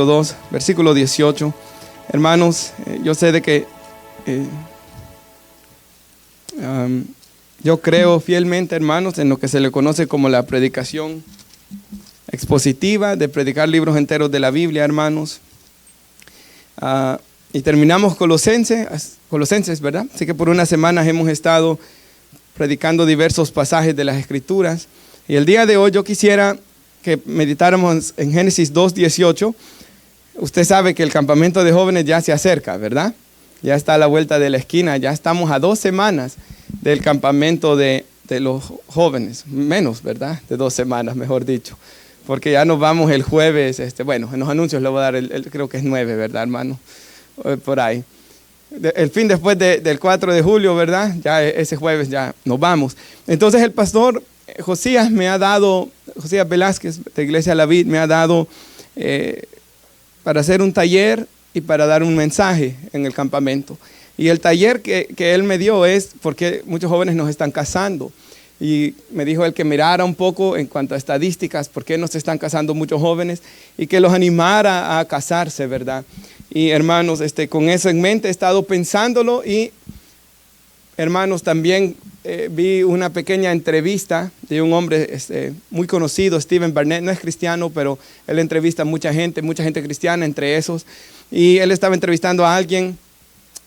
2, versículo 18. Hermanos, yo sé de que yo creo fielmente, hermanos, en lo que se le conoce como la predicación expositiva, de predicar libros enteros de la Biblia, hermanos. Y terminamos Colosenses, ¿verdad? Así que por unas semanas hemos estado predicando diversos pasajes de las Escrituras. Y el día de hoy yo quisiera que meditáramos en Génesis 2:18. Usted sabe que el campamento de jóvenes ya se acerca, ¿verdad? Ya está a la vuelta de la esquina, ya estamos a 2 semanas del campamento de los jóvenes, menos, ¿verdad? De 2 semanas, mejor dicho, porque ya nos vamos el jueves, bueno, en los anuncios le voy a dar, creo que es 9, ¿verdad, hermano? Por ahí. El fin después del 4 de julio, ¿verdad? Ya ese jueves ya nos vamos. Entonces el pastor Josías Velázquez de Iglesia La Vid me ha dado para hacer un taller y para dar un mensaje en el campamento. Y el taller que él me dio es porque muchos jóvenes nos están casando. Y me dijo él que mirara un poco en cuanto a estadísticas, por qué no se están casando muchos jóvenes, y que los animara a casarse, ¿verdad? Y hermanos, con eso en mente he estado pensándolo y hermanos, también vi una pequeña entrevista de un hombre muy conocido, Stephen Barnett, no es cristiano, pero él entrevista a mucha gente cristiana entre esos. Y él estaba entrevistando a alguien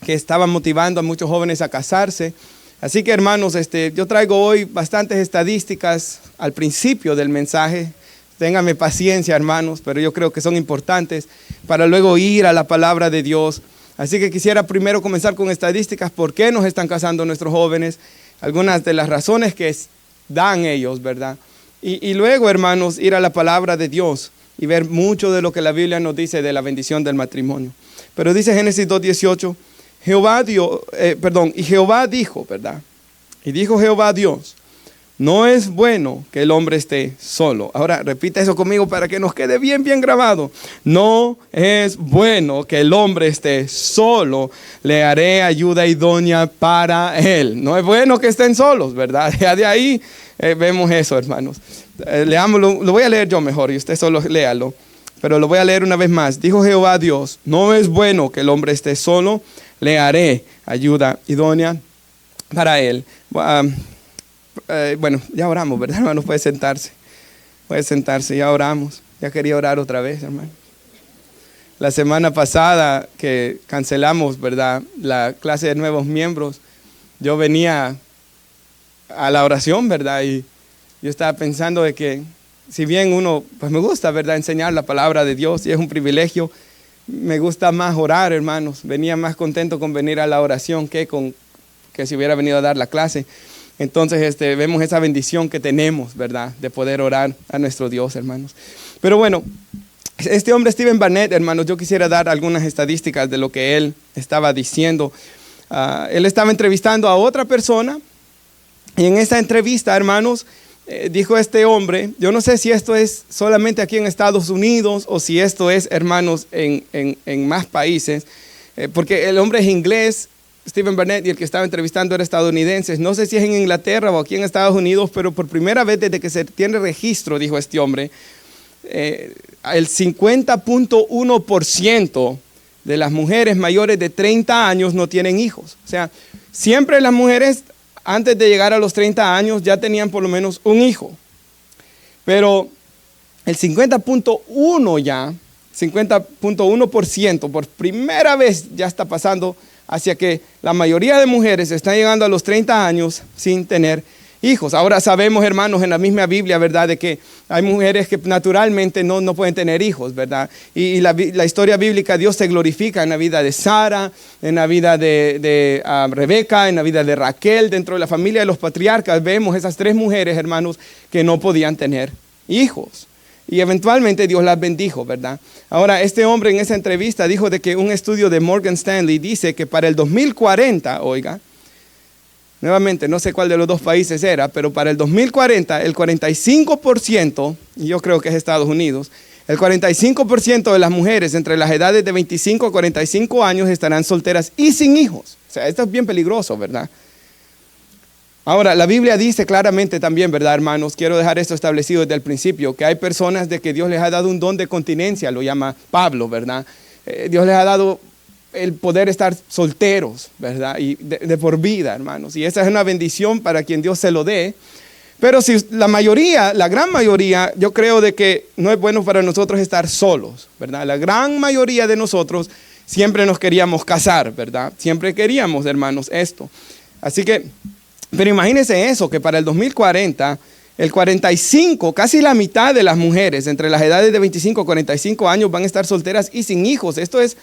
que estaba motivando a muchos jóvenes a casarse. Así que hermanos, yo traigo hoy bastantes estadísticas al principio del mensaje. Ténganme paciencia, hermanos, pero yo creo que son importantes para luego ir a la palabra de Dios. Así que quisiera primero comenzar con estadísticas. ¿Por qué nos están casando nuestros jóvenes? Algunas de las razones que dan ellos, ¿verdad? Y luego, hermanos, ir a la palabra de Dios y ver mucho de lo que la Biblia nos dice de la bendición del matrimonio. Pero dice Génesis 2:18, y Jehová dijo, ¿verdad? Y dijo Jehová Dios, no es bueno que el hombre esté solo. Ahora repita eso conmigo para que nos quede bien grabado. No es bueno que el hombre esté solo. Le haré ayuda idónea para él. No es bueno que estén solos, ¿verdad? Ya de ahí vemos eso, hermanos. Leámoslo, lo voy a leer yo mejor y usted solo léalo. Pero lo voy a leer una vez más. Dijo Jehová Dios, no es bueno que el hombre esté solo. Le haré ayuda idónea para él. Bueno, ya oramos, ¿verdad, hermano? Puede sentarse, ya oramos. Ya quería orar otra vez, hermano. La semana pasada que cancelamos, ¿verdad?, la clase de nuevos miembros, yo venía a la oración, ¿verdad? Y yo estaba pensando de que si bien uno, pues me gusta, ¿verdad?, enseñar la palabra de Dios y es un privilegio, me gusta más orar, hermanos. Venía más contento con venir a la oración que si hubiera venido a dar la clase. Entonces vemos esa bendición que tenemos, ¿verdad?, de poder orar a nuestro Dios, hermanos. Pero bueno, este hombre Stephen Barnett, hermanos, yo quisiera dar algunas estadísticas de lo que él estaba diciendo. Él estaba entrevistando a otra persona y en esa entrevista, hermanos, dijo este hombre, yo no sé si esto es solamente aquí en Estados Unidos o si esto es, hermanos, en más países, porque el hombre es inglés, Stephen Barnett, y el que estaba entrevistando era estadounidense. No sé si es en Inglaterra o aquí en Estados Unidos, pero por primera vez desde que se tiene registro, dijo este hombre, el 50.1% de las mujeres mayores de 30 años no tienen hijos. O sea, siempre las mujeres antes de llegar a los 30 años ya tenían por lo menos un hijo. Pero el 50.1% por primera vez ya está pasando hacia que la mayoría de mujeres están llegando a los 30 años sin tener hijos. Ahora sabemos, hermanos, en la misma Biblia, ¿verdad?, de que hay mujeres que naturalmente no pueden tener hijos, ¿verdad? Y la historia bíblica, Dios se glorifica en la vida de Sara, en la vida de Rebeca, en la vida de Raquel. Dentro de la familia de los patriarcas vemos esas 3 mujeres, hermanos, que no podían tener hijos. Y eventualmente Dios las bendijo, ¿verdad? Ahora, este hombre en esa entrevista dijo de que un estudio de Morgan Stanley dice que para el 2040, oiga, nuevamente, no sé cuál de los 2 países era, pero para el 2040, el 45%, y yo creo que es Estados Unidos, el 45% de las mujeres entre las edades de 25 a 45 años estarán solteras y sin hijos. O sea, esto es bien peligroso, ¿verdad? Ahora, la Biblia dice claramente también, ¿verdad, hermanos? Quiero dejar esto establecido desde el principio, que hay personas de que Dios les ha dado un don de continencia, lo llama Pablo, ¿verdad? Dios les ha dado el poder estar solteros, ¿verdad? Y de por vida, hermanos. Y esa es una bendición para quien Dios se lo dé. Pero si la mayoría, la gran mayoría, yo creo de que no es bueno para nosotros estar solos, ¿verdad? La gran mayoría de nosotros siempre nos queríamos casar, ¿verdad? Siempre queríamos, hermanos, esto. Así que, pero imagínense eso, que para el 2040, el 45, casi la mitad de las mujeres entre las edades de 25 y 45 años van a estar solteras y sin hijos. Esto es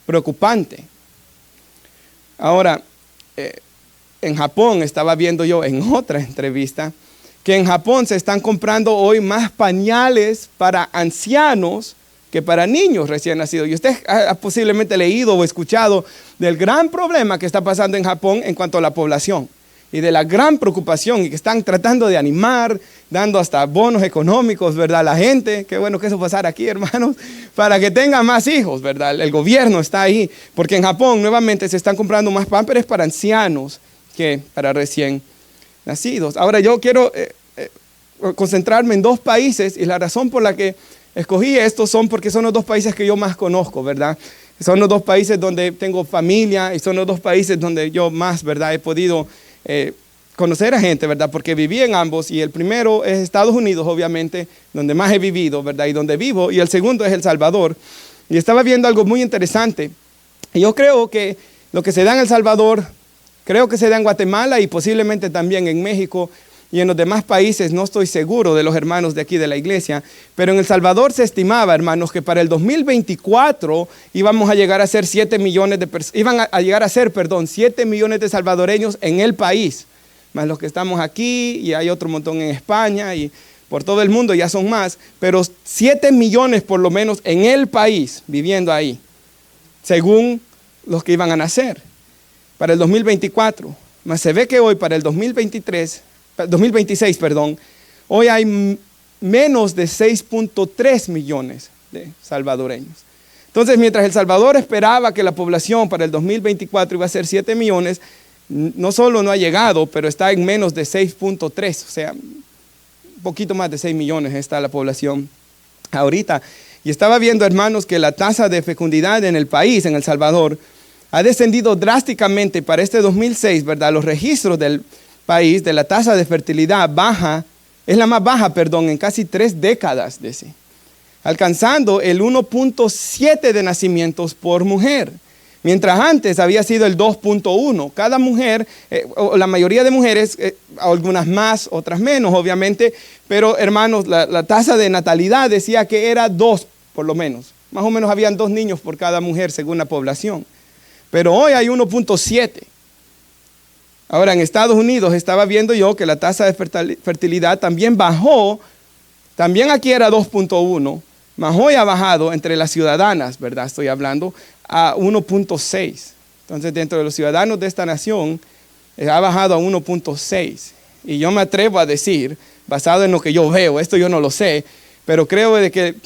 preocupante. Ahora, en Japón, estaba viendo yo en otra entrevista, que en Japón se están comprando hoy más pañales para ancianos que para niños recién nacidos. Y usted ha posiblemente leído o escuchado del gran problema que está pasando en Japón en cuanto a la población y de la gran preocupación y que están tratando de animar, dando hasta bonos económicos, ¿verdad? La gente, qué bueno que eso pasara aquí, hermanos, para que tengan más hijos, ¿verdad? El gobierno está ahí, porque en Japón nuevamente se están comprando más pampers para ancianos que para recién nacidos. Ahora yo quiero concentrarme en dos países y la razón por la que escogí estos son porque son los dos países que yo más conozco, ¿verdad? Son los dos países donde tengo familia y son los dos países donde yo más, ¿verdad? He podido conocer a gente, ¿verdad? Porque viví en ambos y el primero es Estados Unidos, obviamente, donde más he vivido, ¿verdad? Y donde vivo, y el segundo es El Salvador. Y estaba viendo algo muy interesante. Y yo creo que lo que se da en El Salvador, creo que se da en Guatemala y posiblemente también en México y en los demás países, no estoy seguro de los hermanos de aquí de la iglesia, pero en El Salvador se estimaba, hermanos, que para el 2024 íbamos a llegar a ser 7 millones de personas, iban a llegar a ser, 7 millones de salvadoreños en el país, más los que estamos aquí y hay otro montón en España y por todo el mundo ya son más, pero 7 millones por lo menos en el país viviendo ahí, según los que iban a nacer para el 2024. Más se ve que hoy para el 2026, hoy hay menos de 6.3 millones de salvadoreños. Entonces, mientras El Salvador esperaba que la población para el 2024 iba a ser 7 millones, no solo no ha llegado, pero está en menos de 6.3, o sea, un poquito más de 6 millones está la población ahorita. Y estaba viendo, hermanos, que la tasa de fecundidad en el país, en El Salvador, ha descendido drásticamente para este 2006, ¿verdad? Los registros del país de la tasa de fertilidad baja, es la más baja, en casi 3 décadas, alcanzando el 1.7 de nacimientos por mujer, mientras antes había sido el 2.1. Cada mujer, o la mayoría de mujeres, algunas más, otras menos, obviamente, pero hermanos, la tasa de natalidad decía que era 2, por lo menos. Más o menos habían 2 niños por cada mujer según la población. Pero hoy hay 1.7. Ahora, en Estados Unidos estaba viendo yo que la tasa de fertilidad también bajó, también aquí era 2.1, mas hoy ha bajado entre las ciudadanas, ¿verdad? Estoy hablando, a 1.6. Entonces, dentro de los ciudadanos de esta nación, ha bajado a 1.6. Y yo me atrevo a decir, basado en lo que yo veo, esto yo no lo sé, pero creo de que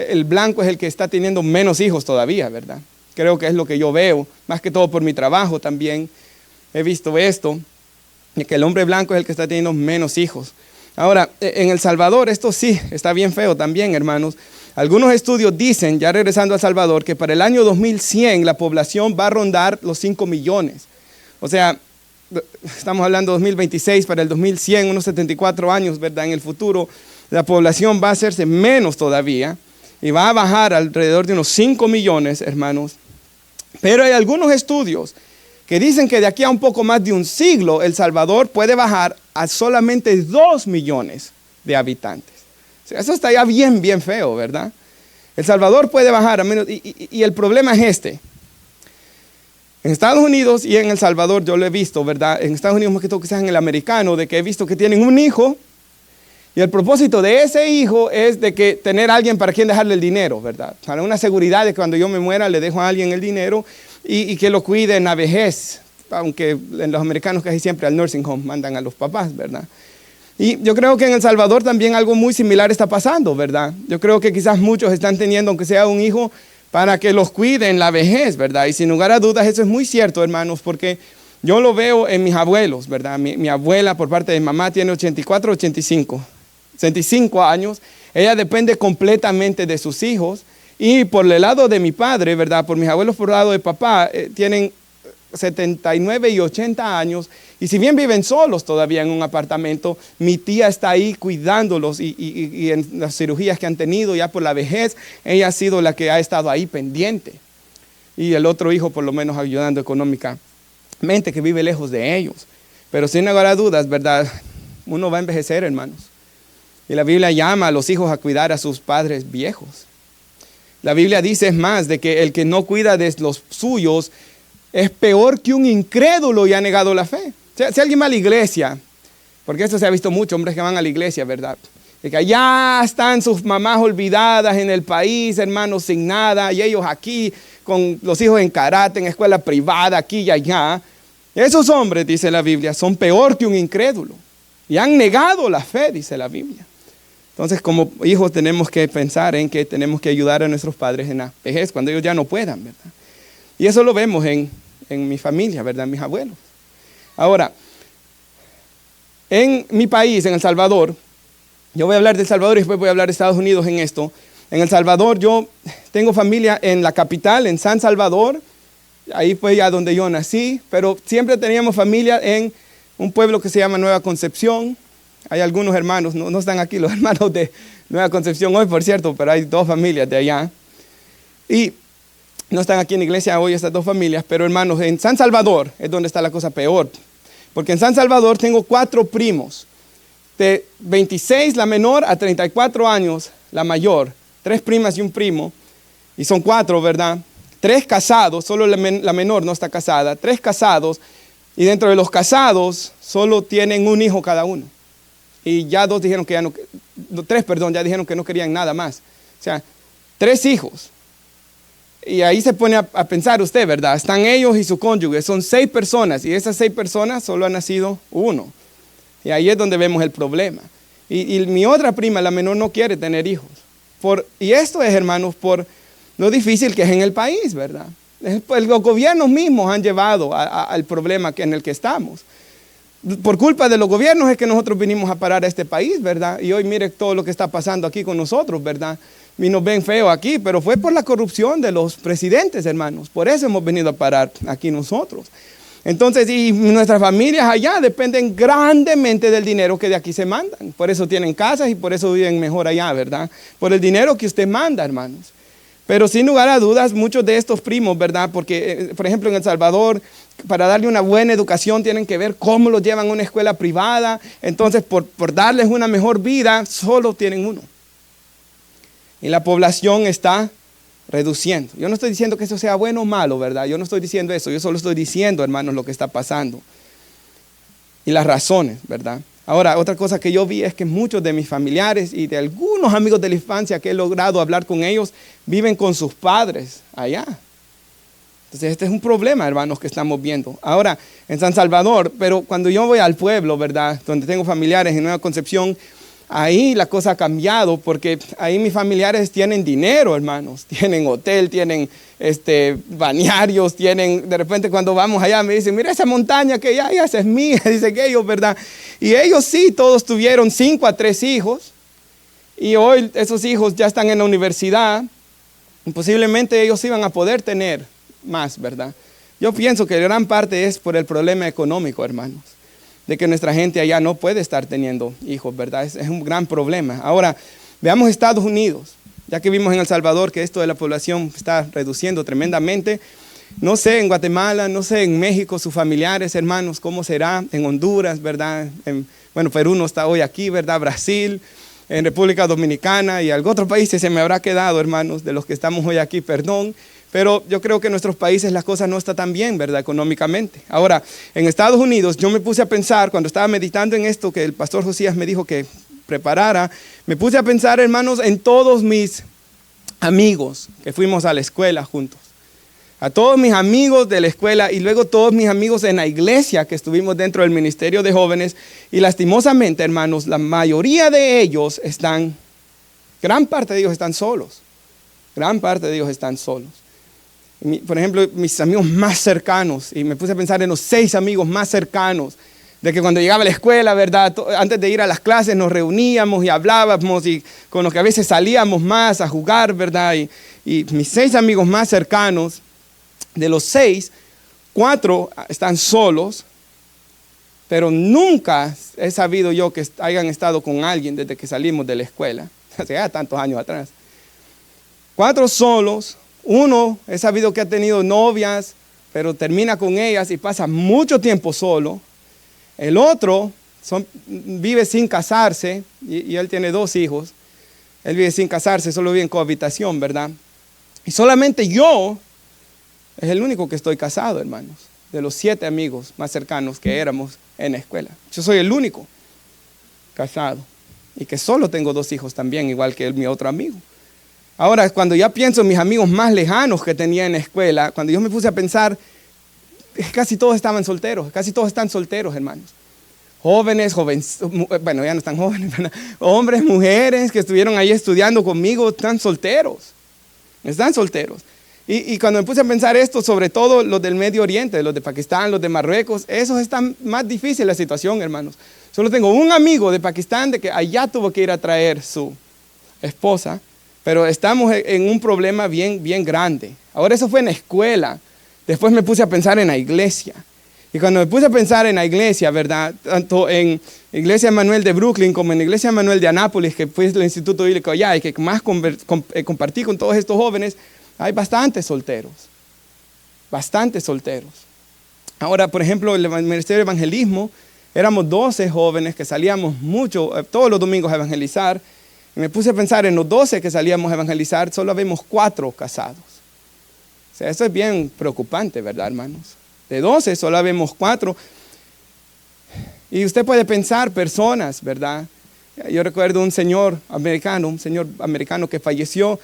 el blanco es el que está teniendo menos hijos todavía, ¿verdad? Creo que es lo que yo veo, más que todo por mi trabajo también. He visto esto, que el hombre blanco es el que está teniendo menos hijos. Ahora, en El Salvador, esto sí está bien feo también, hermanos. Algunos estudios dicen, ya regresando a El Salvador, que para el año 2100 la población va a rondar los 5 millones. O sea, estamos hablando de 2026, para el 2100, unos 74 años, ¿verdad? En el futuro, la población va a hacerse menos todavía y va a bajar alrededor de unos 5 millones, hermanos. Pero hay algunos estudios que dicen que de aquí a un poco más de un siglo, El Salvador puede bajar a solamente 2 millones de habitantes. O sea, eso está ya bien, bien feo, ¿verdad? El Salvador puede bajar a menos, y el problema es este. En Estados Unidos y en El Salvador yo lo he visto, ¿verdad? En Estados Unidos más que todo quizás en el americano, de que he visto que tienen un hijo, y el propósito de ese hijo es de que tener a alguien para quien dejarle el dinero, ¿verdad? Para una seguridad de que cuando yo me muera le dejo a alguien el dinero y que lo cuide en la vejez, aunque en los americanos casi siempre al nursing home mandan a los papás, ¿verdad? Y yo creo que en El Salvador también algo muy similar está pasando, ¿verdad? Yo creo que quizás muchos están teniendo, aunque sea un hijo, para que los cuide en la vejez, ¿verdad? Y sin lugar a dudas eso es muy cierto, hermanos, porque Yo lo veo en mis abuelos, ¿verdad? Mi abuela por parte de mi mamá tiene 84, 85 años. Ella depende completamente de sus hijos. Y por el lado de mi padre, ¿verdad? Por mis abuelos por el lado de papá, tienen 79 y 80 años. Y si bien viven solos todavía en un apartamento, mi tía está ahí cuidándolos y en las cirugías que han tenido ya por la vejez, ella ha sido la que ha estado ahí pendiente. Y el otro hijo por lo menos ayudando económicamente, que vive lejos de ellos. Pero sin lugar a dudas, ¿verdad? Uno va a envejecer, hermanos. Y la Biblia llama a los hijos a cuidar a sus padres viejos. La Biblia dice, es más, de que el que no cuida de los suyos es peor que un incrédulo y ha negado la fe. Si alguien va a la iglesia, porque esto se ha visto mucho, hombres que van a la iglesia, ¿verdad? De que allá están sus mamás olvidadas en el país, hermanos, sin nada, y ellos aquí con los hijos en karate, en escuela privada, aquí y allá. Esos hombres, dice la Biblia, son peor que un incrédulo y han negado la fe, dice la Biblia. Entonces, como hijos tenemos que pensar en que tenemos que ayudar a nuestros padres en la vejez, cuando ellos ya no puedan, ¿verdad? Y eso lo vemos en mi familia, ¿verdad? Mis abuelos. Ahora, en mi país, en El Salvador, yo voy a hablar de El Salvador y después voy a hablar de Estados Unidos en esto. En El Salvador yo tengo familia en la capital, en San Salvador. Ahí fue ya donde yo nací, pero siempre teníamos familia en un pueblo que se llama Nueva Concepción. Hay algunos hermanos, no están aquí los hermanos de Nueva Concepción hoy, por cierto, pero hay 2 familias de allá. Y no están aquí en la iglesia hoy estas 2 familias, pero hermanos, en San Salvador es donde está la cosa peor. Porque en San Salvador tengo 4 primos, de 26 la menor a 34 años la mayor, 3 primas y un primo, y son 4, ¿verdad? 3 casados, solo la menor no está casada, 3 casados, y dentro de los casados solo tienen un hijo cada uno. Y ya 2 dijeron que ya no, 3, perdón, ya dijeron que no querían nada más. O sea, 3 hijos. Y ahí se pone a pensar usted, ¿verdad? Están ellos y su cónyuge, son 6 personas, y esas 6 personas solo ha nacido uno. Y ahí es donde vemos el problema. Y mi otra prima, la menor, no quiere tener hijos. Y esto es, hermanos, por lo difícil que es en el país, ¿verdad? Los gobiernos mismos han llevado al problema en el que estamos. Por culpa de los gobiernos es que nosotros vinimos a parar a este país, ¿verdad? Y hoy mire todo lo que está pasando aquí con nosotros, ¿verdad? Y nos ven feo aquí, pero fue por la corrupción de los presidentes, hermanos. Por eso hemos venido a parar aquí nosotros. Entonces, y nuestras familias allá dependen grandemente del dinero que de aquí se mandan. Por eso tienen casas y por eso viven mejor allá, ¿verdad? Por el dinero que usted manda, hermanos. Pero sin lugar a dudas, muchos de estos primos, ¿verdad? Porque, por ejemplo, en El Salvador, para darle una buena educación tienen que ver cómo los llevan a una escuela privada. Entonces, por darles una mejor vida, solo tienen uno. Y la población está reduciendo. Yo no estoy diciendo que eso sea bueno o malo, ¿verdad? Yo no estoy diciendo eso. Yo solo estoy diciendo, hermanos, lo que está pasando. Y las razones, ¿verdad? Ahora, otra cosa que yo vi es que muchos de mis familiares y de algunos amigos de la infancia que he logrado hablar con ellos, viven con sus padres allá. Entonces, este es un problema, hermanos, que estamos viendo. Ahora, en San Salvador, pero cuando yo voy al pueblo, ¿verdad? Donde tengo familiares en Nueva Concepción, ahí la cosa ha cambiado porque ahí mis familiares tienen dinero, hermanos. Tienen hotel, tienen balnearios, tienen, de repente cuando vamos allá me dicen, mira esa montaña que ya esa es mía, dice que ellos, ¿verdad? Y ellos sí, todos tuvieron 5 a 3 hijos y hoy esos hijos ya están en la universidad y posiblemente ellos iban a poder tener más, ¿verdad? Yo pienso que gran parte es por el problema económico, hermanos, de que nuestra gente allá no puede estar teniendo hijos, ¿verdad? Es un gran problema. Ahora, veamos Estados Unidos. Ya que vimos en El Salvador que esto de la población está reduciendo tremendamente. No sé en Guatemala, no sé en México, sus familiares, hermanos, cómo será. En Honduras, ¿verdad? Bueno, Perú no está hoy aquí, ¿verdad? Brasil, en República Dominicana y algún otro país se me habrá quedado, hermanos, de los que estamos hoy aquí, perdón. Pero yo creo que en nuestros países las cosas no están tan bien, ¿verdad? Económicamente. Ahora, en Estados Unidos, yo me puse a pensar, cuando estaba meditando en esto que el pastor Josías me dijo que preparara, me puse a pensar, hermanos, en todos mis amigos que fuimos a la escuela juntos. A todos mis amigos de la escuela y luego todos mis amigos en la iglesia que estuvimos dentro del ministerio de jóvenes. Y lastimosamente, hermanos, la mayoría de ellos gran parte de ellos están solos. Gran parte de ellos están solos. Por ejemplo, mis amigos más cercanos, y me puse a pensar en los 6 amigos más cercanos, de que cuando llegaba a la escuela, ¿verdad? Antes de ir a las clases nos reuníamos y hablábamos, y con los que a veces salíamos más a jugar, ¿verdad? Y mis 6 amigos más cercanos, de los 6, 4 están solos, pero nunca he sabido yo que hayan estado con alguien desde que salimos de la escuela, hace ya tantos años atrás. 4 solos, 1 he sabido que ha tenido novias, pero termina con ellas y pasa mucho tiempo solo. El otro vive sin casarse, y él tiene 2 hijos. Él vive sin casarse, solo vive en cohabitación, ¿verdad? Y solamente yo es el único que estoy casado, hermanos, de los 7 amigos más cercanos que éramos en la escuela. Yo soy el único casado, y que solo tengo 2 hijos también, igual que mi otro amigo. Ahora, cuando ya pienso en mis amigos más lejanos que tenía en la escuela, cuando yo me puse a pensar, casi todos estaban solteros, casi todos están solteros, hermanos. Jóvenes, bueno, ya no están jóvenes, ¿verdad? Hombres, mujeres que estuvieron ahí estudiando conmigo, están solteros. Y cuando me puse a pensar esto, sobre todo los del Medio Oriente, los de Pakistán, los de Marruecos, esos están más difícil la situación, hermanos. Solo tengo un amigo de Pakistán de que allá tuvo que ir a traer su esposa, pero estamos en un problema bien, bien grande. Ahora eso fue en la escuela. Después me puse a pensar en la iglesia. Y cuando me puse a pensar en la iglesia, ¿verdad? Tanto en Iglesia Emanuel de Brooklyn como en Iglesia Emanuel de Anápolis, que fue el instituto bíblico allá y que más compartí con todos estos jóvenes, hay bastantes solteros. Bastantes solteros. Ahora, por ejemplo, el Ministerio de Evangelismo, éramos 12 jóvenes que salíamos mucho, todos los domingos a evangelizar. Y me puse a pensar en los 12 que salíamos a evangelizar, solo habíamos 4 casados. O sea, eso es bien preocupante, ¿verdad, hermanos? De 12 solo habemos 4. Y usted puede pensar personas, ¿verdad? Yo recuerdo un señor americano que falleció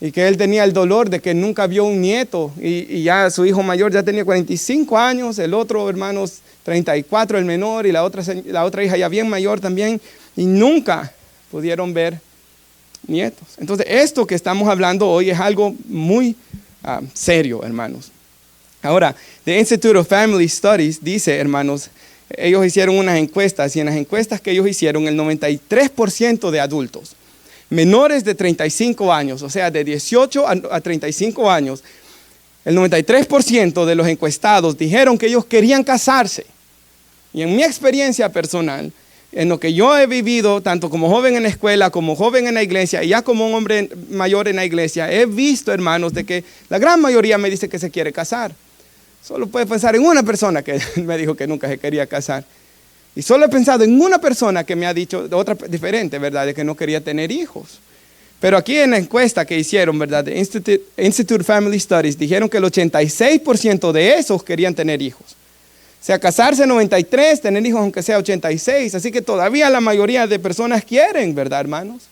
y que él tenía el dolor de que nunca vio un nieto y ya su hijo mayor ya tenía 45 años, el otro hermano 34, el menor, y la otra hija ya bien mayor también, y nunca pudieron ver nietos. Entonces, esto que estamos hablando hoy es algo muy serio, hermanos. Ahora, The Institute of Family Studies dice, hermanos, ellos hicieron unas encuestas, y en las encuestas que ellos hicieron, el 93% de adultos menores de 35 años, o sea, de 18 a 35 años, el 93% de los encuestados dijeron que ellos querían casarse. Y en mi experiencia personal, en lo que yo he vivido, tanto como joven en la escuela, como joven en la iglesia, y ya como un hombre mayor en la iglesia, he visto, hermanos, de que la gran mayoría me dice que se quiere casar. Solo puedo pensar en una persona que me dijo que nunca se quería casar. Y solo he pensado en una persona que me ha dicho, otra diferente, ¿verdad?, de que no quería tener hijos. Pero aquí en la encuesta que hicieron, ¿verdad?, de Institute Family Studies, dijeron que el 86% de esos querían tener hijos. O sea, casarse 93, tener hijos aunque sea 86. Así que todavía la mayoría de personas quieren, ¿verdad, hermanos?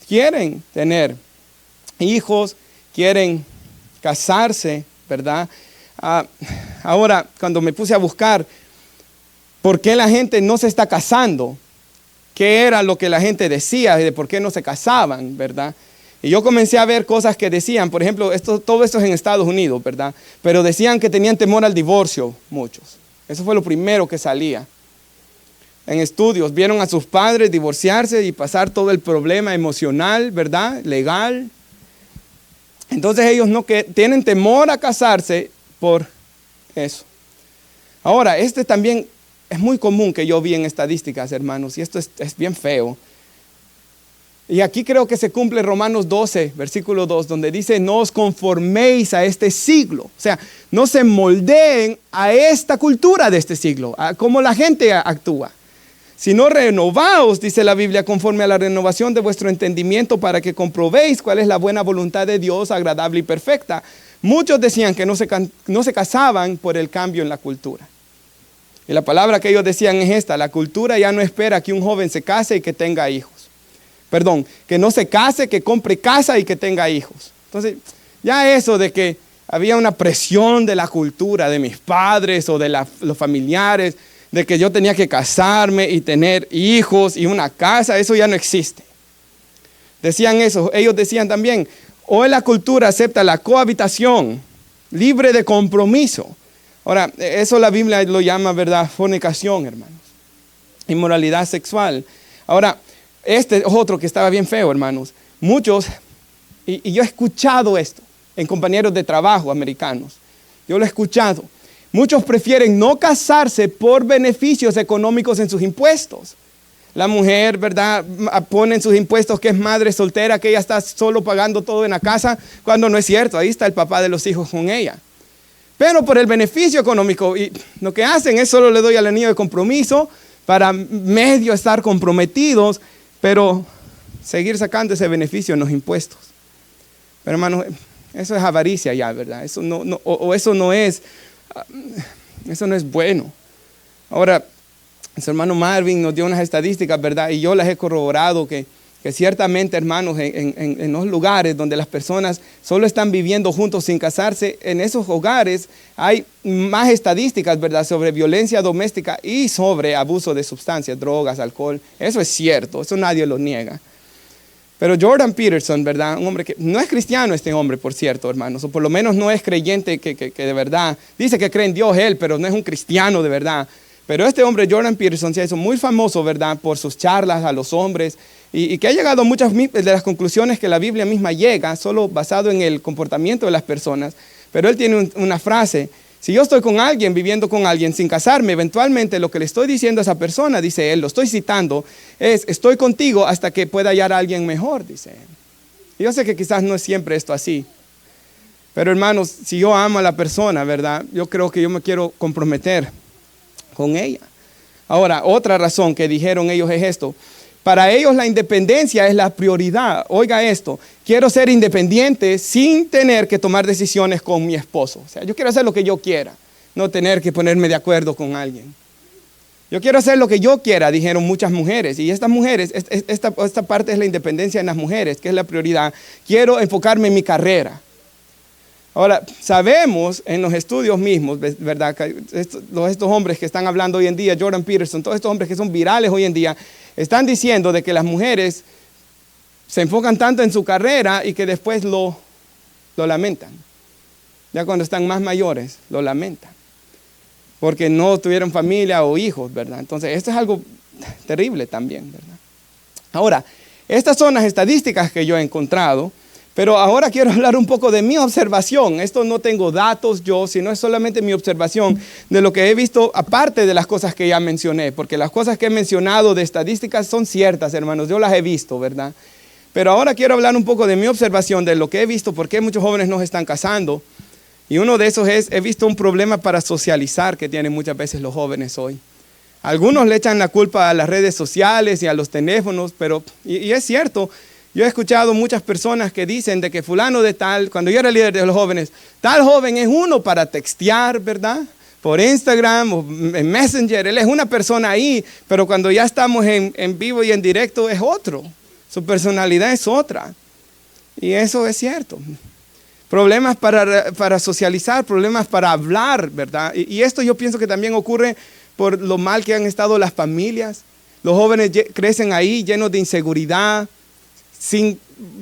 Quieren tener hijos, quieren casarse, ¿verdad? Ahora, cuando me puse a buscar por qué la gente no se está casando, qué era lo que la gente decía de por qué no se casaban, ¿verdad? Y yo comencé a ver cosas que decían, por ejemplo, todo esto es en Estados Unidos, ¿verdad? Pero decían que tenían temor al divorcio, muchos. Eso fue lo primero que salía. En estudios, vieron a sus padres divorciarse y pasar todo el problema emocional, ¿verdad? Legal. Entonces ellos tienen temor a casarse por eso. Ahora, también es muy común que yo vi en estadísticas, hermanos, y esto es bien feo. Y aquí creo que se cumple Romanos 12, versículo 2, donde dice, no os conforméis a este siglo. O sea, no se moldeen a esta cultura de este siglo, a cómo la gente actúa. Sino renovaos, dice la Biblia, conforme a la renovación de vuestro entendimiento, para que comprobéis cuál es la buena voluntad de Dios, agradable y perfecta. Muchos decían que no se casaban por el cambio en la cultura. Y la palabra que ellos decían es esta: la cultura ya no espera que un joven se case y que tenga hijos. Perdón, que no se case, que compre casa y que tenga hijos. Entonces, ya eso de que había una presión de la cultura, de mis padres o de los familiares, de que yo tenía que casarme y tener hijos y una casa, eso ya no existe. Decían eso. Ellos decían también, hoy la cultura acepta la cohabitación libre de compromiso. Ahora, eso la Biblia lo llama, ¿verdad?, fornicación, hermanos. Inmoralidad sexual. Ahora, este es otro que estaba bien feo, hermanos. Muchos, y yo he escuchado esto en compañeros de trabajo americanos. Yo lo he escuchado. Muchos prefieren no casarse por beneficios económicos en sus impuestos. La mujer, ¿verdad?, pone en sus impuestos que es madre soltera, que ella está solo pagando todo en la casa, cuando no es cierto. Ahí está el papá de los hijos con ella. Pero por el beneficio económico, y lo que hacen es solo le doy al anillo de compromiso para medio estar comprometidos, pero seguir sacando ese beneficio en los impuestos. Pero hermanos, eso es avaricia ya, ¿verdad? Eso eso no es bueno. Ahora, su hermano Marvin nos dio unas estadísticas, ¿verdad? Y yo las he corroborado que ciertamente, hermanos, en los lugares donde las personas solo están viviendo juntos sin casarse, en esos hogares hay más estadísticas, ¿verdad?, sobre violencia doméstica y sobre abuso de sustancias, drogas, alcohol. Eso es cierto, eso nadie lo niega. Pero Jordan Peterson, ¿verdad?, un hombre que no es cristiano, este hombre, por cierto, hermanos, o por lo menos no es creyente que de verdad, dice que cree en Dios él, pero no es un cristiano de verdad. Pero este hombre, Jordan Peterson, se hizo muy famoso, ¿verdad?, por sus charlas a los hombres y que ha llegado a muchas de las conclusiones que la Biblia misma llega, solo basado en el comportamiento de las personas. Pero él tiene una frase: si yo estoy con alguien, viviendo con alguien sin casarme, eventualmente lo que le estoy diciendo a esa persona, dice él, lo estoy citando, es: estoy contigo hasta que pueda hallar a alguien mejor, dice él. Y yo sé que quizás no es siempre esto así. Pero hermanos, si yo amo a la persona, ¿verdad?, yo creo que yo me quiero comprometer con ella. Ahora, otra razón que dijeron ellos es esto: para ellos la independencia es la prioridad. Oiga esto: quiero ser independiente sin tener que tomar decisiones con mi esposo. O sea, yo quiero hacer lo que yo quiera, no tener que ponerme de acuerdo con alguien. Yo quiero hacer lo que yo quiera, dijeron muchas mujeres. Y estas mujeres, esta parte es la independencia en las mujeres, que es la prioridad. Quiero enfocarme en mi carrera. Ahora, sabemos en los estudios mismos, ¿verdad?, que estos hombres que están hablando hoy en día, Jordan Peterson, todos estos hombres que son virales hoy en día, están diciendo de que las mujeres se enfocan tanto en su carrera y que después lo lamentan. Ya cuando están más mayores, lo lamentan. Porque no tuvieron familia o hijos, ¿verdad? Entonces, esto es algo terrible también, ¿verdad? Ahora, estas son las estadísticas que yo he encontrado. Pero ahora quiero hablar un poco de mi observación. Esto no tengo datos yo, sino es solamente mi observación de lo que he visto, aparte de las cosas que ya mencioné. Porque las cosas que he mencionado de estadísticas son ciertas, hermanos. Yo las he visto, ¿verdad? Pero ahora quiero hablar un poco de mi observación, de lo que he visto, por qué muchos jóvenes no se están casando. Y uno de esos es, he visto un problema para socializar que tienen muchas veces los jóvenes hoy. Algunos le echan la culpa a las redes sociales y a los teléfonos, pero, y es cierto. Yo he escuchado muchas personas que dicen de que fulano de tal, cuando yo era líder de los jóvenes, tal joven es uno para textear, ¿verdad?, por Instagram o en Messenger. Él es una persona ahí, pero cuando ya estamos en vivo y en directo es otro. Su personalidad es otra. Y eso es cierto. Problemas para socializar, problemas para hablar, ¿verdad? Y esto yo pienso que también ocurre por lo mal que han estado las familias. Los jóvenes crecen ahí llenos de inseguridad,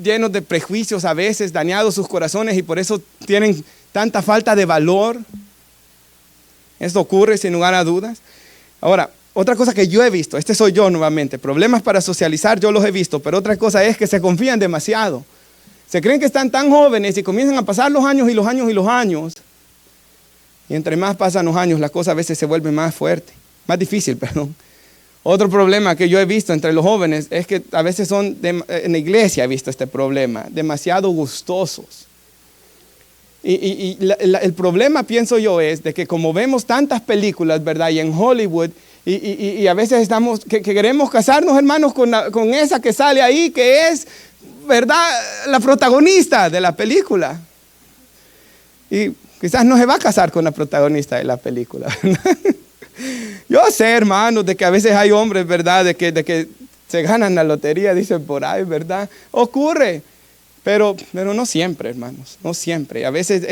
llenos de prejuicios a veces, dañados sus corazones, y por eso tienen tanta falta de valor. Esto ocurre sin lugar a dudas. Ahora, otra cosa que yo he visto, este soy yo nuevamente, problemas para socializar yo los he visto, pero otra cosa es que se confían demasiado. Se creen que están tan jóvenes y comienzan a pasar los años y los años y los años. Y entre más pasan los años, la cosa a veces se vuelve más fuerte, más difícil, perdón. Otro problema que yo he visto entre los jóvenes es que a veces en la iglesia he visto este problema, demasiado gustosos. El problema, pienso yo, es de que como vemos tantas películas, ¿verdad?, y en Hollywood, y a veces que queremos casarnos, hermanos, con esa que sale ahí, que es, ¿verdad?, la protagonista de la película. Y quizás no se va a casar con la protagonista de la película, ¿verdad? Yo sé, hermanos, de que a veces hay hombres, ¿verdad?, de que se ganan la lotería, dicen por ahí, ¿verdad? Ocurre, pero no siempre, hermanos, no siempre. A veces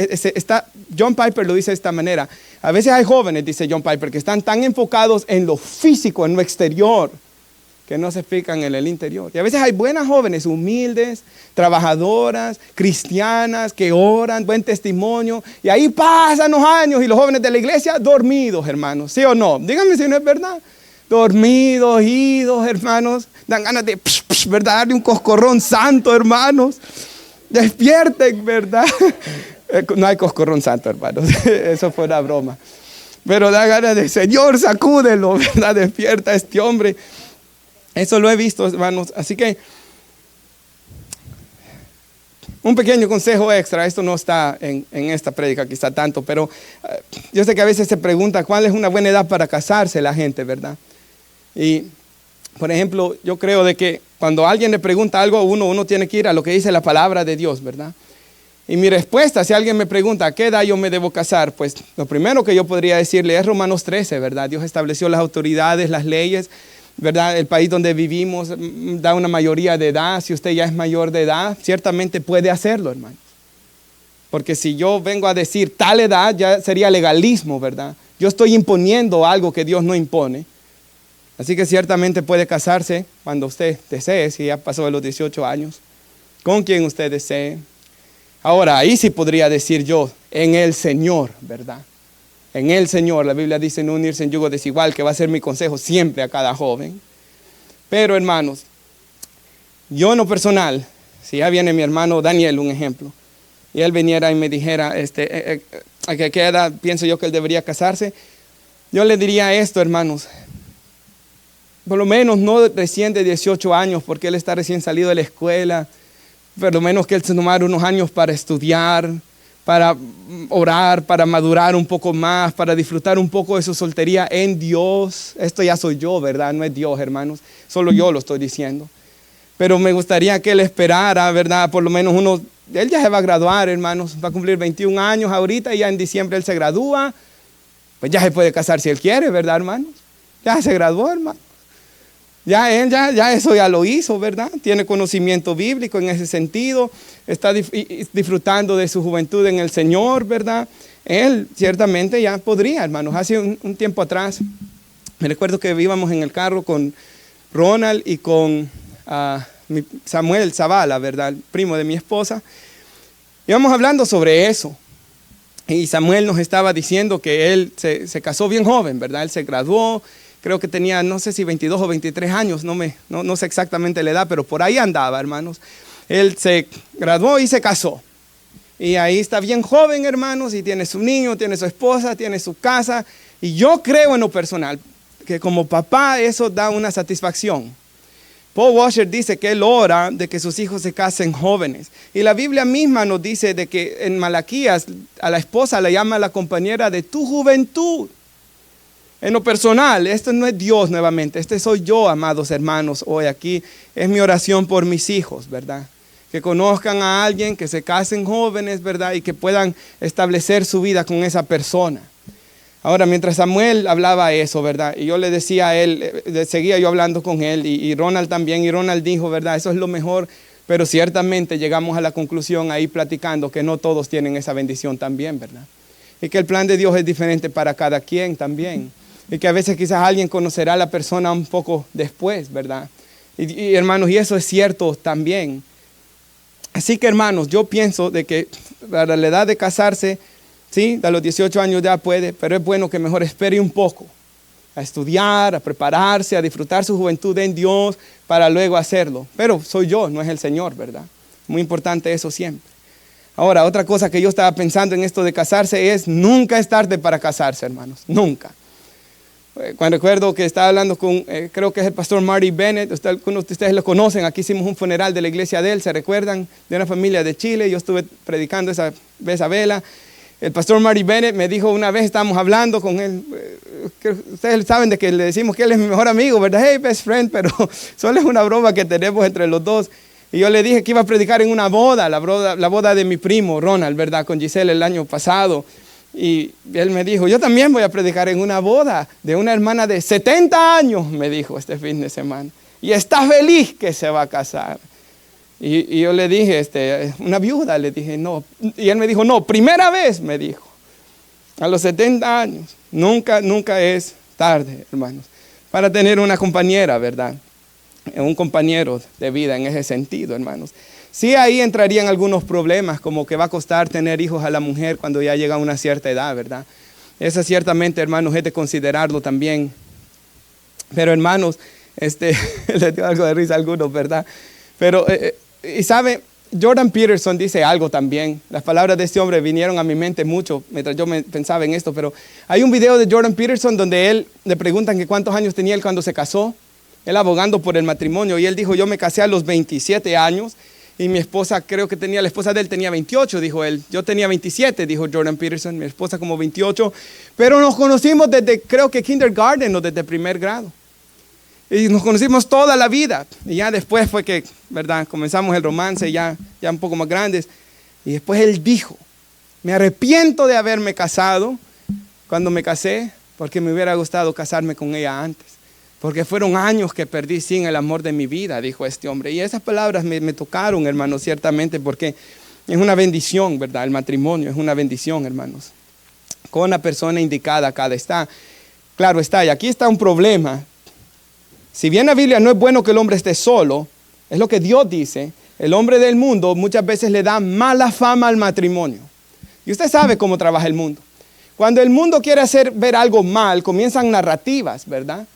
John Piper lo dice de esta manera: a veces hay jóvenes, dice John Piper, que están tan enfocados en lo físico, en lo exterior, que no se fijan en el interior. Y a veces hay buenas jóvenes, humildes, trabajadoras, cristianas, que oran, buen testimonio. Y ahí pasan los años y los jóvenes de la iglesia dormidos, hermanos. ¿Sí o no? Díganme si no es verdad. Dormidos, idos, hermanos. Dan ganas de, ¿verdad? Darle un coscorrón santo, hermanos. Despierten, ¿verdad? No hay coscorrón santo, hermanos. Eso fue una broma. Pero da ganas de, Señor, sacúdelo, ¿verdad? Despierta a este hombre. Eso lo he visto, hermanos. Así que, un pequeño consejo extra. Esto no está en esta prédica quizá tanto, pero yo sé que a veces se pregunta cuál es una buena edad para casarse la gente, ¿verdad? Y, por ejemplo, yo creo de que cuando alguien le pregunta algo a uno tiene que ir a lo que dice la palabra de Dios, ¿verdad? Y mi respuesta, si alguien me pregunta a qué edad yo me debo casar, pues lo primero que yo podría decirle es Romanos 13, ¿verdad? Dios estableció las autoridades, las leyes, ¿verdad? El país donde vivimos da una mayoría de edad. Si usted ya es mayor de edad, ciertamente puede hacerlo, hermano. Porque si yo vengo a decir tal edad, ya sería legalismo, ¿verdad? Yo estoy imponiendo algo que Dios no impone. Así que ciertamente puede casarse cuando usted desee, si ya pasó de los 18 años, con quien usted desee. Ahora, ahí sí podría decir yo, en el Señor, ¿verdad? En el Señor, la Biblia dice no unirse en yugo desigual, que va a ser mi consejo siempre a cada joven. Pero hermanos, yo en lo personal, si ya viene mi hermano Daniel, un ejemplo, y él viniera y me dijera, ¿a qué edad pienso yo que él debería casarse? Yo le diría esto, hermanos, por lo menos no recién de 18 años, porque él está recién salido de la escuela, por lo menos que él se tomara unos años para estudiar, para orar, para madurar un poco más, para disfrutar un poco de su soltería en Dios. Esto ya soy yo, ¿verdad? No es Dios, hermanos. Solo yo lo estoy diciendo. Pero me gustaría que él esperara, ¿verdad? Por lo menos él ya se va a graduar, hermanos. Va a cumplir 21 años ahorita y ya en diciembre él se gradúa. Pues ya se puede casar si él quiere, ¿verdad, hermanos? Ya se graduó, hermano. Ya él, ya eso ya lo hizo, ¿verdad? Tiene conocimiento bíblico en ese sentido. Está disfrutando de su juventud en el Señor, ¿verdad? Él ciertamente ya podría, hermanos. Hace un tiempo atrás, me recuerdo que íbamos en el carro con Ronald y con Samuel Zavala, ¿verdad? El primo de mi esposa. Íbamos hablando sobre eso. Y Samuel nos estaba diciendo que él se casó bien joven, ¿verdad? Él se graduó. Creo que tenía, no sé si 22 o 23 años, no sé exactamente la edad, pero por ahí andaba, hermanos. Él se graduó y se casó. Y ahí está bien joven, hermanos, y tiene su niño, tiene su esposa, tiene su casa. Y yo creo en lo personal que como papá eso da una satisfacción. Paul Washer dice que él ora de que sus hijos se casen jóvenes. Y la Biblia misma nos dice de que en Malaquías a la esposa le llama la compañera de tu juventud. En lo personal, esto no es Dios nuevamente, este soy yo, amados hermanos, hoy aquí. Es mi oración por mis hijos, ¿verdad? Que conozcan a alguien, que se casen jóvenes, ¿verdad? Y que puedan establecer su vida con esa persona. Ahora, mientras Samuel hablaba eso, ¿verdad? Y yo le decía a él, seguía yo hablando con él, y Ronald también, y Ronald dijo, ¿verdad? Eso es lo mejor, pero ciertamente llegamos a la conclusión ahí platicando que no todos tienen esa bendición también, ¿verdad? Y que el plan de Dios es diferente para cada quien también. Y que a veces quizás alguien conocerá a la persona un poco después, ¿verdad? Y hermanos, y eso es cierto también. Así que hermanos, yo pienso de que para la edad de casarse, sí, a los 18 años ya puede, pero es bueno que mejor espere un poco. A estudiar, a prepararse, a disfrutar su juventud en Dios para luego hacerlo. Pero soy yo, no es el Señor, ¿verdad? Muy importante eso siempre. Ahora, otra cosa que yo estaba pensando en esto de casarse es nunca es tarde para casarse, hermanos, nunca. Cuando recuerdo que estaba hablando con, creo que es el pastor Marty Bennett, algunos de ustedes lo conocen, aquí hicimos un funeral de la iglesia de él, ¿se recuerdan? De una familia de Chile, yo estuve predicando esa vez a vela. El pastor Marty Bennett me dijo una vez, estábamos hablando con él, que ustedes saben de que le decimos que él es mi mejor amigo, ¿verdad? Hey, best friend, pero solo es una broma que tenemos entre los dos. Y yo le dije que iba a predicar en una boda, la boda de mi primo Ronald, ¿verdad? Con Giselle el año pasado. Y él me dijo, yo también voy a predicar en una boda de una hermana de 70 años, me dijo este fin de semana. Y está feliz que se va a casar. Y yo le dije, una viuda, le dije, no. Y él me dijo, no, primera vez, me dijo. A los 70 años. Nunca es tarde, hermanos, para tener una compañera, ¿verdad? un compañero de vida en ese sentido, hermanos. Sí, ahí entrarían algunos problemas, como que va a costar tener hijos a la mujer cuando ya llega a una cierta edad, ¿verdad? Eso ciertamente, hermanos, es de considerarlo también. Pero, hermanos, les dio algo de risa a algunos, ¿verdad? Pero, y sabe, Jordan Peterson dice algo también. Las palabras de este hombre vinieron a mi mente mucho mientras yo pensaba en esto, pero hay un video de Jordan Peterson donde él le preguntan que cuántos años tenía él cuando se casó, él abogando por el matrimonio, y él dijo, yo me casé a los 27 años, y mi esposa, la esposa de él tenía 28, dijo él. Yo tenía 27, dijo Jordan Peterson, mi esposa como 28. Pero nos conocimos desde, creo que kindergarten o desde primer grado. Y nos conocimos toda la vida. Y ya después fue que, ¿verdad? Comenzamos el romance ya un poco más grandes. Y después él dijo, me arrepiento de haberme casado cuando me casé, porque me hubiera gustado casarme con ella antes. Porque fueron años que perdí sin el amor de mi vida, dijo este hombre. Y esas palabras me tocaron, hermanos, ciertamente, porque es una bendición, ¿verdad? El matrimonio es una bendición, hermanos. Con la persona indicada acá está. Claro está, y aquí está un problema. Si bien la Biblia no es bueno que el hombre esté solo, es lo que Dios dice, el hombre del mundo muchas veces le da mala fama al matrimonio. Y usted sabe cómo trabaja el mundo. Cuando el mundo quiere hacer ver algo mal, comienzan narrativas, ¿verdad?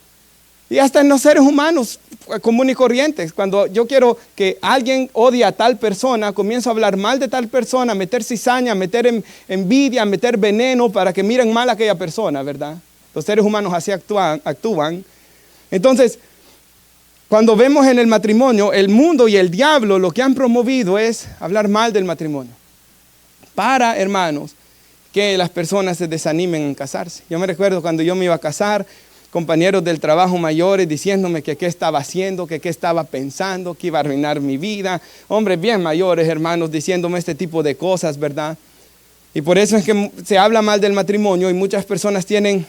Y hasta en los seres humanos comunes y corrientes, cuando yo quiero que alguien odie a tal persona, comienzo a hablar mal de tal persona, meter cizaña, meter envidia, meter veneno para que miren mal a aquella persona, ¿verdad? Los seres humanos así actúan. Entonces, cuando vemos en el matrimonio, el mundo y el diablo lo que han promovido es hablar mal del matrimonio. Para, hermanos, que las personas se desanimen en casarse. Yo me recuerdo cuando yo me iba a casar, compañeros del trabajo mayores diciéndome que qué estaba haciendo, que qué estaba pensando, que iba a arruinar mi vida. Hombres bien mayores, hermanos, diciéndome este tipo de cosas, ¿verdad? Y por eso es que se habla mal del matrimonio y muchas personas tienen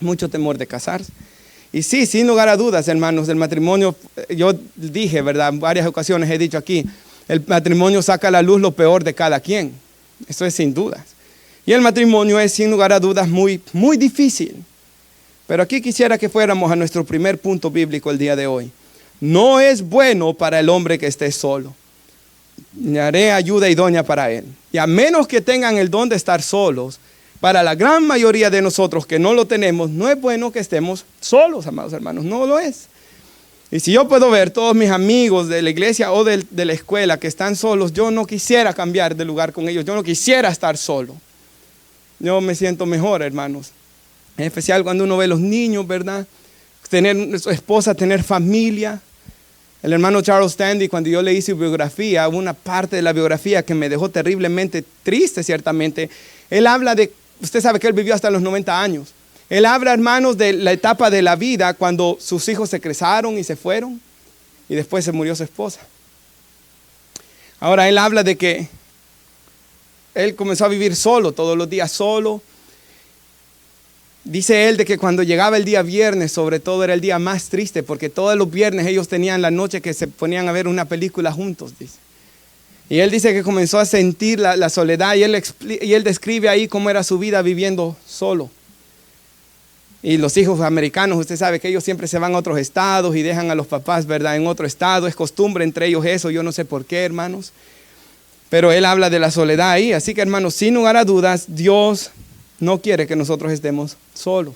mucho temor de casarse. Y sí, sin lugar a dudas, hermanos, el matrimonio, yo dije, ¿verdad? En varias ocasiones he dicho aquí, el matrimonio saca a la luz lo peor de cada quien. Eso es sin dudas. Y el matrimonio es sin lugar a dudas muy, muy difícil. Pero aquí quisiera que fuéramos a nuestro primer punto bíblico el día de hoy. No es bueno para el hombre que esté solo. Le haré ayuda idónea para él. Y a menos que tengan el don de estar solos, para la gran mayoría de nosotros que no lo tenemos, no es bueno que estemos solos, amados hermanos. No lo es. Y si yo puedo ver todos mis amigos de la iglesia o de la escuela que están solos, yo no quisiera cambiar de lugar con ellos. Yo no quisiera estar solo. Yo me siento mejor, hermanos. En especial cuando uno ve a los niños, ¿verdad? Tener su esposa, tener familia. El hermano Charles Stanley, cuando yo leí su biografía, hubo una parte de la biografía que me dejó terriblemente triste, ciertamente. Él habla de, usted sabe que él vivió hasta los 90 años. Él habla, hermanos, de la etapa de la vida cuando sus hijos se casaron y se fueron. Y después se murió su esposa. Ahora él habla de que él comenzó a vivir solo, todos los días solo. Dice él de que cuando llegaba el día viernes, sobre todo era el día más triste, porque todos los viernes ellos tenían la noche que se ponían a ver una película juntos, dice. Y él dice que comenzó a sentir la soledad y él describe ahí cómo era su vida viviendo solo. Y los hijos americanos, usted sabe que ellos siempre se van a otros estados y dejan a los papás, ¿verdad?, en otro estado. Es costumbre entre ellos eso, yo no sé por qué, hermanos. Pero él habla de la soledad ahí. Así que, hermanos, sin lugar a dudas, Dios no quiere que nosotros estemos solos.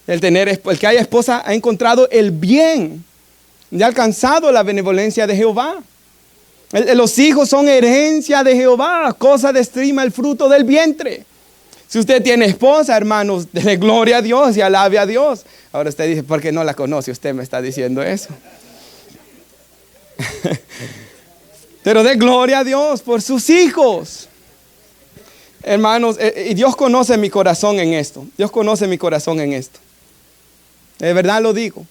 El que haya esposa ha encontrado el bien y ha alcanzado la benevolencia de Jehová. Los hijos son herencia de Jehová, cosa de estima el fruto del vientre. Si usted tiene esposa, hermanos, dele gloria a Dios y alabe a Dios. Ahora usted dice, ¿por qué no la conoce? Usted me está diciendo eso. Pero dé gloria a Dios por sus hijos. Hermanos, y Dios conoce mi corazón en esto. Dios conoce mi corazón en esto. De verdad lo digo.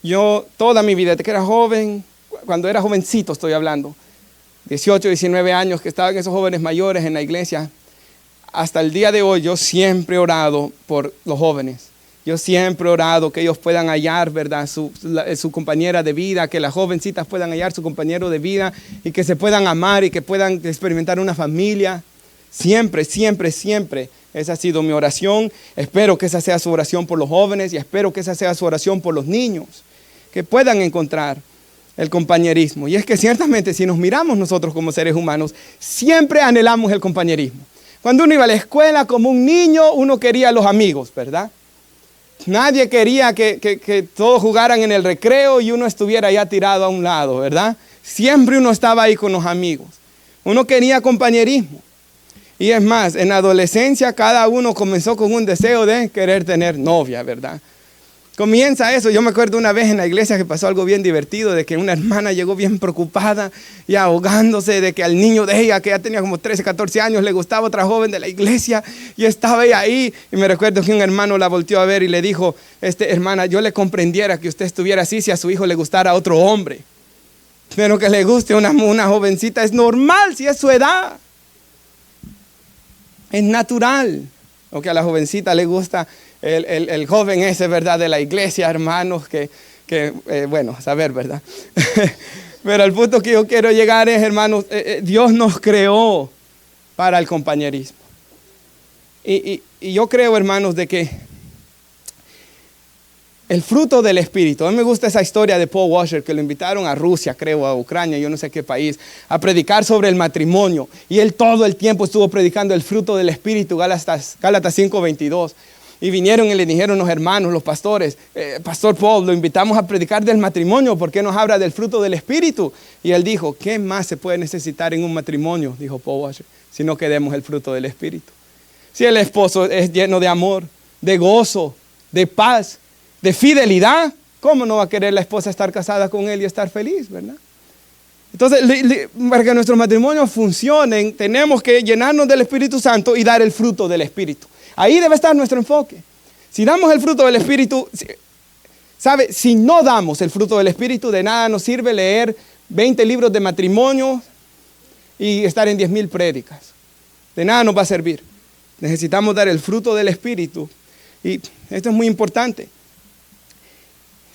Yo toda mi vida, desde que era joven, cuando era jovencito estoy hablando, 18, 19 años, que estaban esos jóvenes mayores en la iglesia, hasta el día de hoy yo siempre he orado por los jóvenes. Yo siempre he orado que ellos puedan hallar, ¿verdad?, su compañera de vida, que las jovencitas puedan hallar su compañero de vida y que se puedan amar y que puedan experimentar una familia. Siempre, siempre, siempre esa ha sido mi oración. Espero que esa sea su oración por los jóvenes y espero que esa sea su oración por los niños. que puedan encontrar el compañerismo. Y es que ciertamente si nos miramos nosotros como seres humanos, siempre anhelamos el compañerismo. Cuando uno iba a la escuela como un niño, uno quería a los amigos, ¿verdad? Nadie quería que todos jugaran en el recreo y uno estuviera ya tirado a un lado, ¿verdad? Siempre uno estaba ahí con los amigos. Uno quería compañerismo. Y es más, en la adolescencia cada uno comenzó con un deseo de querer tener novia, ¿verdad? Comienza eso. Yo me acuerdo una vez en la iglesia que pasó algo bien divertido, de que una hermana llegó bien preocupada y ahogándose de que al niño de ella, que ya tenía como 13, 14 años, le gustaba otra joven de la iglesia y estaba ella ahí. Y me recuerdo que un hermano la volteó a ver y le dijo, hermana, yo le comprendiera que usted estuviera así si a su hijo le gustara otro hombre. Pero que le guste una jovencita es normal si es su edad. Es natural. O que a la jovencita le gusta el joven ese, ¿verdad? De la iglesia, hermanos, bueno, saber, ¿verdad? Pero el punto que yo quiero llegar es, hermanos, Dios nos creó para el compañerismo. Y yo creo, hermanos, de que el fruto del Espíritu, a mí me gusta esa historia de Paul Washer, que lo invitaron a Rusia, creo, a Ucrania, yo no sé qué país, a predicar sobre el matrimonio. Y él todo el tiempo estuvo predicando el fruto del Espíritu, Gálatas 5:22. Y vinieron y le dijeron los hermanos, los pastores, Pastor Paul, lo invitamos a predicar del matrimonio, ¿por qué nos habla del fruto del Espíritu? Y él dijo, ¿qué más se puede necesitar en un matrimonio? Dijo Paul Washer, si no que demos el fruto del Espíritu. Si el esposo es lleno de amor, de gozo, de paz, de fidelidad, ¿cómo no va a querer la esposa estar casada con él y estar feliz, verdad? Entonces, para que nuestros matrimonios funcionen, tenemos que llenarnos del Espíritu Santo y dar el fruto del Espíritu. Ahí debe estar nuestro enfoque. Si damos el fruto del Espíritu, ¿sabe? Si no damos el fruto del Espíritu, de nada nos sirve leer 20 libros de matrimonio y estar en 10,000 prédicas. De nada nos va a servir. Necesitamos dar el fruto del Espíritu. Y esto es muy importante.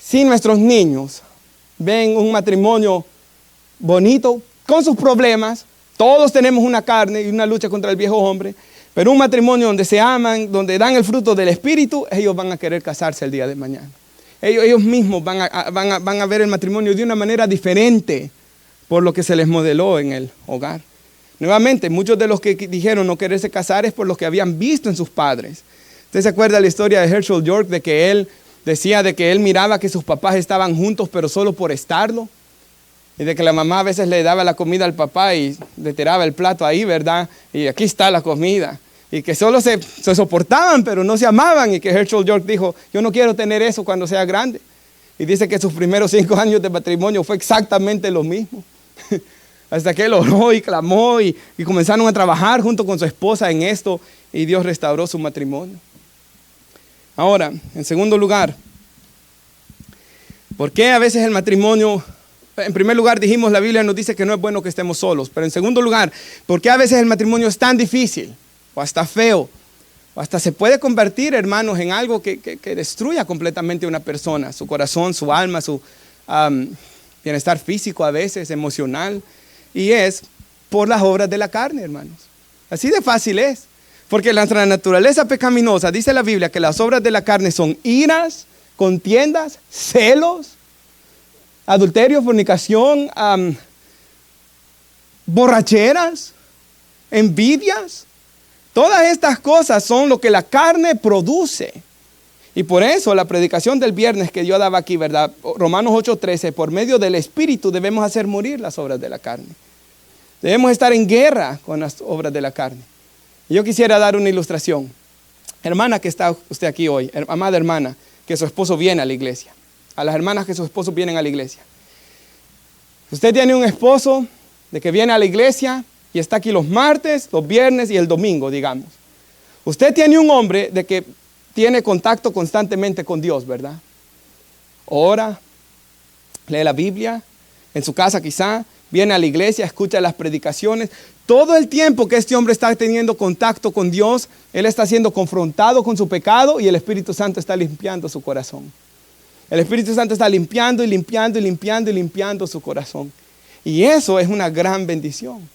Si nuestros niños ven un matrimonio bonito, con sus problemas, todos tenemos una carne y una lucha contra el viejo hombre, pero un matrimonio donde se aman, donde dan el fruto del Espíritu, ellos van a querer casarse el día de mañana. Ellos mismos van a ver el matrimonio de una manera diferente por lo que se les modeló en el hogar. Nuevamente, muchos de los que dijeron no quererse casar es por lo que habían visto en sus padres. ¿Usted se acuerda de la historia de Herschel York, de que él decía de que él miraba que sus papás estaban juntos, pero solo por estarlo? Y de que la mamá a veces le daba la comida al papá y le tiraba el plato ahí, ¿verdad? Y aquí está la comida. Y que solo se soportaban, pero no se amaban. Y que Herschel York dijo, yo no quiero tener eso cuando sea grande. Y dice que sus primeros 5 años de matrimonio fue exactamente lo mismo. Hasta que él oró y clamó y comenzaron a trabajar junto con su esposa en esto. Y Dios restauró su matrimonio. Ahora, en segundo lugar, ¿por qué a veces el matrimonio? En primer lugar dijimos, la Biblia nos dice que no es bueno que estemos solos. Pero en segundo lugar, ¿por qué a veces el matrimonio es tan difícil? O hasta feo. O hasta se puede convertir, hermanos, en algo que destruya completamente a una persona. Su corazón, su alma, su bienestar físico a veces, emocional. Y es por las obras de la carne, hermanos. Así de fácil es. Porque la naturaleza pecaminosa, dice la Biblia, que las obras de la carne son iras, contiendas, celos, adulterio, fornicación, borracheras, envidias. Todas estas cosas son lo que la carne produce. Y por eso la predicación del viernes que yo daba aquí, ¿verdad? Romanos 8:13, por medio del Espíritu debemos hacer morir las obras de la carne. Debemos estar en guerra con las obras de la carne. Yo quisiera dar una ilustración. Hermana que está usted aquí hoy, amada hermana, que su esposo viene a la iglesia. A las hermanas que sus esposos vienen a la iglesia. Usted tiene un esposo de que viene a la iglesia y está aquí los martes, los viernes y el domingo, digamos. Usted tiene un hombre de que tiene contacto constantemente con Dios, ¿verdad? Ora, lee la Biblia, en su casa quizá, viene a la iglesia, escucha las predicaciones. Todo el tiempo que este hombre está teniendo contacto con Dios, él está siendo confrontado con su pecado y el Espíritu Santo está limpiando su corazón. El Espíritu Santo está limpiando y limpiando y limpiando y limpiando su corazón. Y eso es una gran bendición.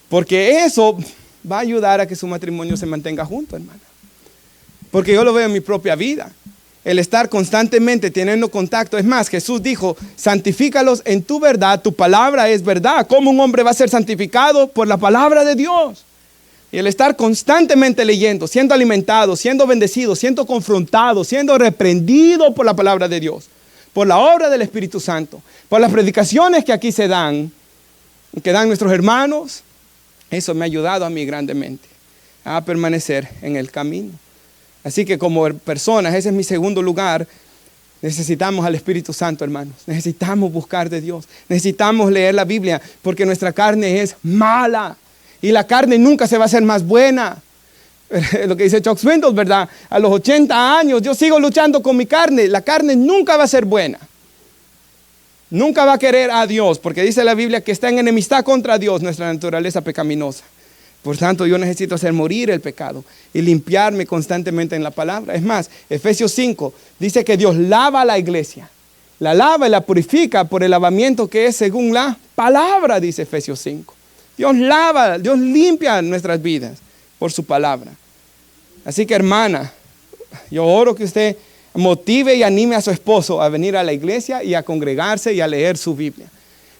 Porque eso va a ayudar a que su matrimonio se mantenga junto, hermana. Porque yo lo veo en mi propia vida. el estar constantemente teniendo contacto. Es más, Jesús dijo, santifícalos en tu verdad, tu palabra es verdad. ¿Cómo un hombre va a ser santificado? Por la palabra de Dios. Y el estar constantemente leyendo, siendo alimentado, siendo bendecido, siendo confrontado, siendo reprendido por la palabra de Dios, por la obra del Espíritu Santo, por las predicaciones que aquí se dan, que dan nuestros hermanos, eso me ha ayudado a mí grandemente a permanecer en el camino. Así que como personas, ese es mi segundo lugar, necesitamos al Espíritu Santo, hermanos. Necesitamos buscar de Dios. Necesitamos leer la Biblia porque nuestra carne es mala y la carne nunca se va a hacer más buena. Lo que dice Chuck Swindoll, ¿verdad? A los 80 años yo sigo luchando con mi carne. La carne nunca va a ser buena. Nunca va a querer a Dios porque dice la Biblia que está en enemistad contra Dios nuestra naturaleza pecaminosa. Por tanto, yo necesito hacer morir el pecado y limpiarme constantemente en la palabra. Es más, Efesios 5 dice que Dios lava a la iglesia. La lava y la purifica por el lavamiento que es según la palabra, dice Efesios 5. Dios lava, Dios limpia nuestras vidas por su palabra. Así que, hermana, yo oro que usted motive y anime a su esposo a venir a la iglesia y a congregarse y a leer su Biblia.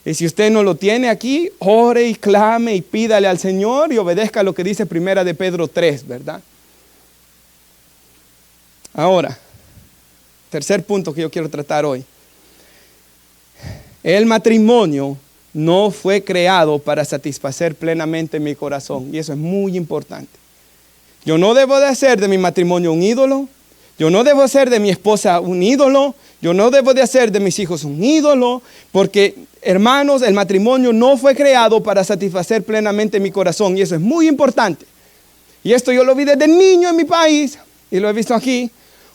Y si usted no lo tiene aquí, ore y clame y pídale al Señor y obedezca lo que dice Primera de Pedro 3, ¿verdad? Ahora, tercer punto que yo quiero tratar hoy. El matrimonio no fue creado para satisfacer plenamente mi corazón. Y eso es muy importante. Yo no debo de hacer de mi matrimonio un ídolo. Yo no debo hacer de mi esposa un ídolo. Yo no debo de hacer de mis hijos un ídolo. Porque, hermanos, el matrimonio no fue creado para satisfacer plenamente mi corazón. Y eso es muy importante. Y esto yo lo vi desde niño en mi país. Y lo he visto aquí.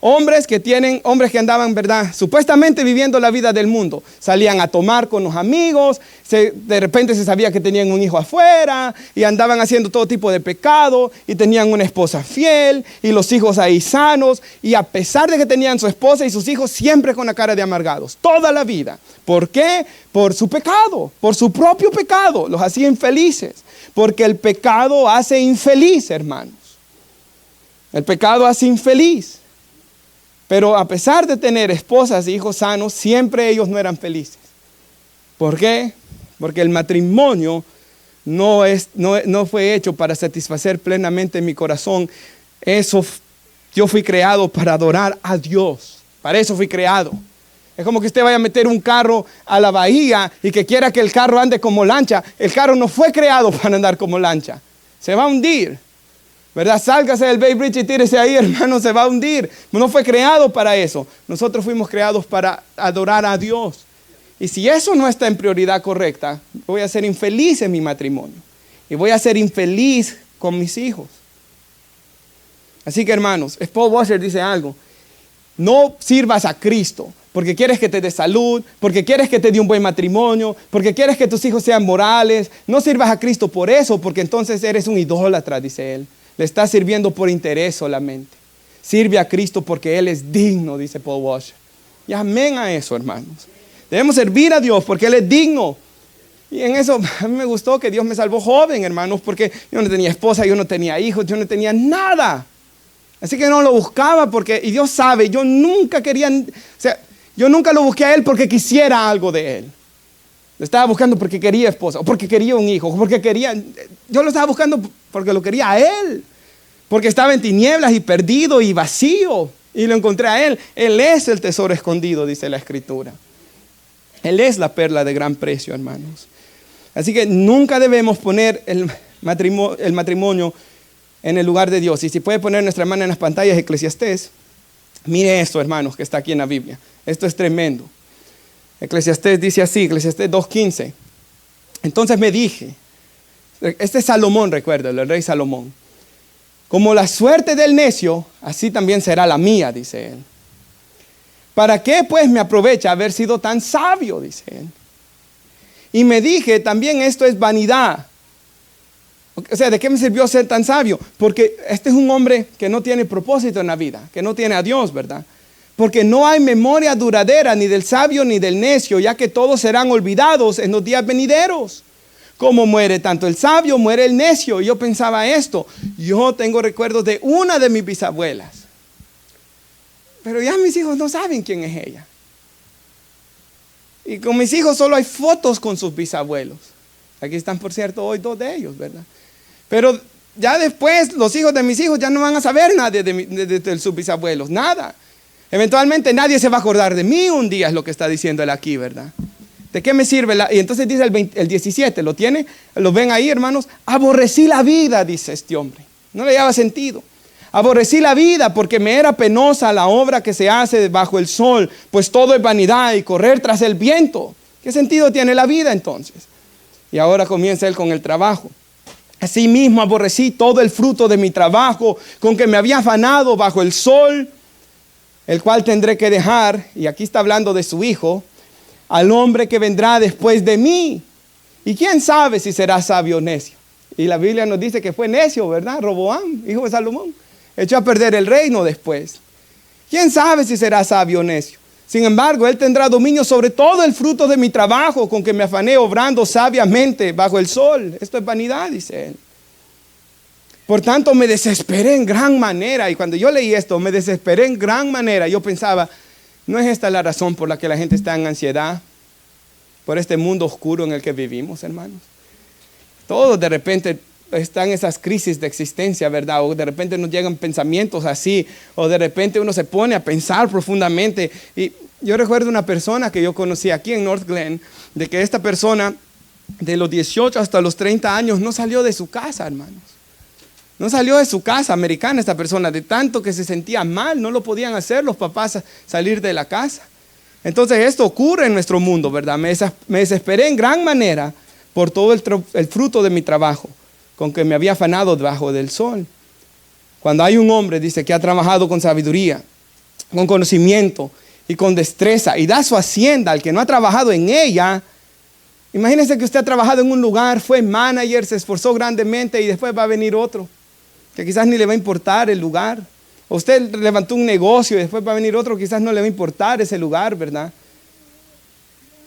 Hombres que andaban, ¿verdad?, supuestamente viviendo la vida del mundo. Salían a tomar con los amigos, de repente se sabía que tenían un hijo afuera y andaban haciendo todo tipo de pecado y tenían una esposa fiel y los hijos ahí sanos. Y a pesar de que tenían su esposa y sus hijos siempre con la cara de amargados, toda la vida. ¿Por qué? Por su pecado, por su propio pecado. Los hacía infelices, porque el pecado hace infeliz, hermanos. El pecado hace infeliz. Pero a pesar de tener esposas e hijos sanos, siempre ellos no eran felices. ¿Por qué? Porque el matrimonio no fue hecho para satisfacer plenamente mi corazón. Yo fui creado para adorar a Dios. Para eso fui creado. Es como que usted vaya a meter un carro a la bahía y que quiera que el carro ande como lancha. El carro no fue creado para andar como lancha. Se va a hundir. ¿Verdad? Sálgase del Bay Bridge y tírese ahí, hermano, se va a hundir. No fue creado para eso. Nosotros fuimos creados para adorar a Dios. Y si eso no está en prioridad correcta, voy a ser infeliz en mi matrimonio. Y voy a ser infeliz con mis hijos. Así que, hermanos, Paul Washer dice algo. No sirvas a Cristo porque quieres que te dé salud, porque quieres que te dé un buen matrimonio, porque quieres que tus hijos sean morales. No sirvas a Cristo por eso, porque entonces eres un idólatra, dice él. Le estás sirviendo por interés solamente. Sirve a Cristo porque Él es digno, dice Paul Washer. Y amén a eso, hermanos. Debemos servir a Dios porque Él es digno. Y en eso a mí me gustó que Dios me salvó joven, hermanos, porque yo no tenía esposa, yo no tenía hijos, yo no tenía nada. Así que no lo buscaba y Dios sabe, yo nunca lo busqué a Él porque quisiera algo de Él. Lo estaba buscando porque quería esposa, o porque quería un hijo, yo lo estaba buscando porque lo quería a Él, porque estaba en tinieblas y perdido y vacío, y lo encontré a Él. Él es el tesoro escondido, dice la Escritura. Él es la perla de gran precio, hermanos. Así que nunca debemos poner el matrimonio en el lugar de Dios. Y si puede poner nuestra mano en las pantallas, Eclesiastés, mire esto, hermanos, que está aquí en la Biblia. Esto es tremendo. Eclesiastés dice así, Eclesiastés 2:15. Entonces me dije, este es Salomón, recuerda, el rey Salomón. Como la suerte del necio, así también será la mía, dice él. ¿Para qué pues me aprovecha haber sido tan sabio? Dice él. Y me dije, también esto es vanidad. O sea, ¿de qué me sirvió ser tan sabio? Porque este es un hombre que no tiene propósito en la vida, que no tiene a Dios, ¿verdad? Porque no hay memoria duradera ni del sabio ni del necio, ya que todos serán olvidados en los días venideros. Como muere tanto el sabio, muere el necio. Y yo pensaba esto. Yo tengo recuerdos de una de mis bisabuelas. pero ya mis hijos no saben quién es ella. Y con mis hijos solo hay fotos con sus bisabuelos. Aquí están, por cierto, hoy 2 de ellos, ¿verdad? Pero ya después los hijos de mis hijos ya no van a saber nada de sus bisabuelos, nada. Eventualmente nadie se va a acordar de mí un día, es lo que está diciendo él aquí, ¿verdad? ¿De qué me sirve? Y entonces dice el 17, ¿lo tiene? ¿Lo ven ahí, hermanos? Aborrecí la vida, dice este hombre. No le lleva sentido. Aborrecí la vida porque me era penosa la obra que se hace bajo el sol, pues todo es vanidad y correr tras el viento. ¿Qué sentido tiene la vida entonces? Y ahora comienza él con el trabajo. Asimismo aborrecí todo el fruto de mi trabajo, con que me había afanado bajo el sol, el cual tendré que dejar, y aquí está hablando de su hijo, al hombre que vendrá después de mí. Y quién sabe si será sabio o necio. Y la Biblia nos dice que fue necio, ¿verdad? Roboam, hijo de Salomón. Echó a perder el reino después. ¿Quién sabe si será sabio o necio? Sin embargo, él tendrá dominio sobre todo el fruto de mi trabajo, con que me afané obrando sabiamente bajo el sol. Esto es vanidad, dice él. Por tanto, me desesperé en gran manera. Y cuando yo leí esto, me desesperé en gran manera. Yo pensaba, ¿no es esta la razón por la que la gente está en ansiedad? Por este mundo oscuro en el que vivimos, hermanos. Todos de repente están esas crisis de existencia, ¿verdad? O de repente nos llegan pensamientos así, o de repente uno se pone a pensar profundamente. Y yo recuerdo una persona que yo conocí aquí en North Glen, de que esta persona de los 18 hasta los 30 años no salió de su casa, hermanos. No salió de su casa, americana esta persona, de tanto que se sentía mal, no lo podían hacer los papás salir de la casa. Entonces esto ocurre en nuestro mundo, ¿verdad? Me desesperé en gran manera por todo el fruto de mi trabajo, con que me había afanado debajo del sol. Cuando hay un hombre, dice, que ha trabajado con sabiduría, con conocimiento y con destreza, y da su hacienda al que no ha trabajado en ella. Imagínese que usted ha trabajado en un lugar, fue manager, se esforzó grandemente y después va a venir otro, que quizás ni le va a importar el lugar. O usted levantó un negocio y después va a venir otro, quizás no le va a importar ese lugar, ¿verdad?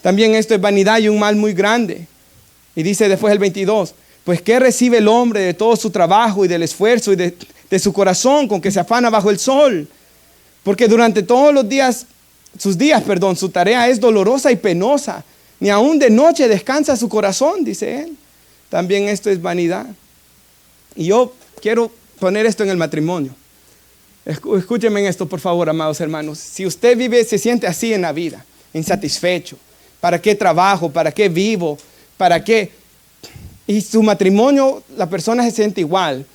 También esto es vanidad y un mal muy grande. Y dice después el 22, pues ¿qué recibe el hombre de todo su trabajo y del esfuerzo y de su corazón con que se afana bajo el sol? Porque durante todos los días, su tarea es dolorosa y penosa. Ni aún de noche descansa su corazón, dice él. También esto es vanidad. Y yo quiero poner esto en el matrimonio. Escúchenme en esto, por favor, amados hermanos. Si usted se siente así en la vida, insatisfecho, ¿para qué trabajo? ¿Para qué vivo? ¿Para qué? Y su matrimonio, la persona se siente igual.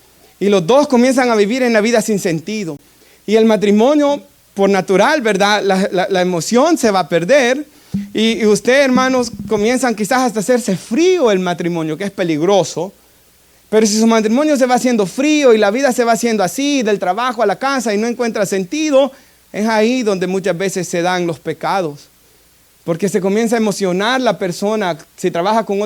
Y los dos comienzan a vivir en la vida sin sentido. Y el matrimonio, por natural, ¿verdad? La emoción se va a perder. Y usted, hermanos, comienzan quizás hasta hacerse frío el matrimonio, que es peligroso. Pero si su matrimonio se va haciendo frío y la vida se va haciendo así, del trabajo a la casa y no encuentra sentido, es ahí donde muchas veces se dan los pecados. Porque se comienza a emocionar la persona. Si trabaja con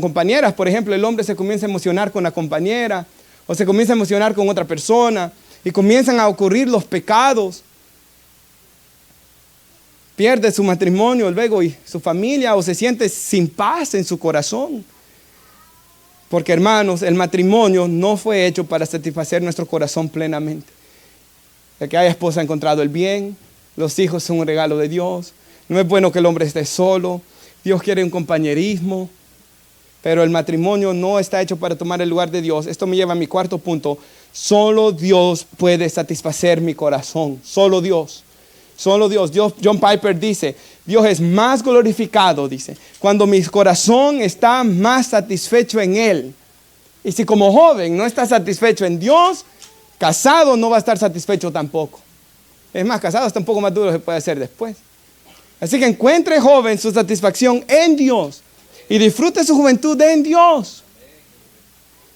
compañeras, por ejemplo, el hombre se comienza a emocionar con la compañera o se comienza a emocionar con otra persona y comienzan a ocurrir los pecados. Pierde su matrimonio luego y su familia, o se siente sin paz en su corazón. Porque, hermanos, el matrimonio no fue hecho para satisfacer nuestro corazón plenamente. El que haya esposa ha encontrado el bien, los hijos son un regalo de Dios. No es bueno que el hombre esté solo. Dios quiere un compañerismo. Pero el matrimonio no está hecho para tomar el lugar de Dios. Esto me lleva a mi cuarto punto. Solo Dios puede satisfacer mi corazón. Solo Dios. Solo Dios. John Piper dice, Dios es más glorificado, dice, cuando mi corazón está más satisfecho en Él. Y si como joven no está satisfecho en Dios, casado no va a estar satisfecho tampoco. Es más, casado está un poco más duro se puede hacer después. Así que encuentre, joven, su satisfacción en Dios y disfrute su juventud en Dios,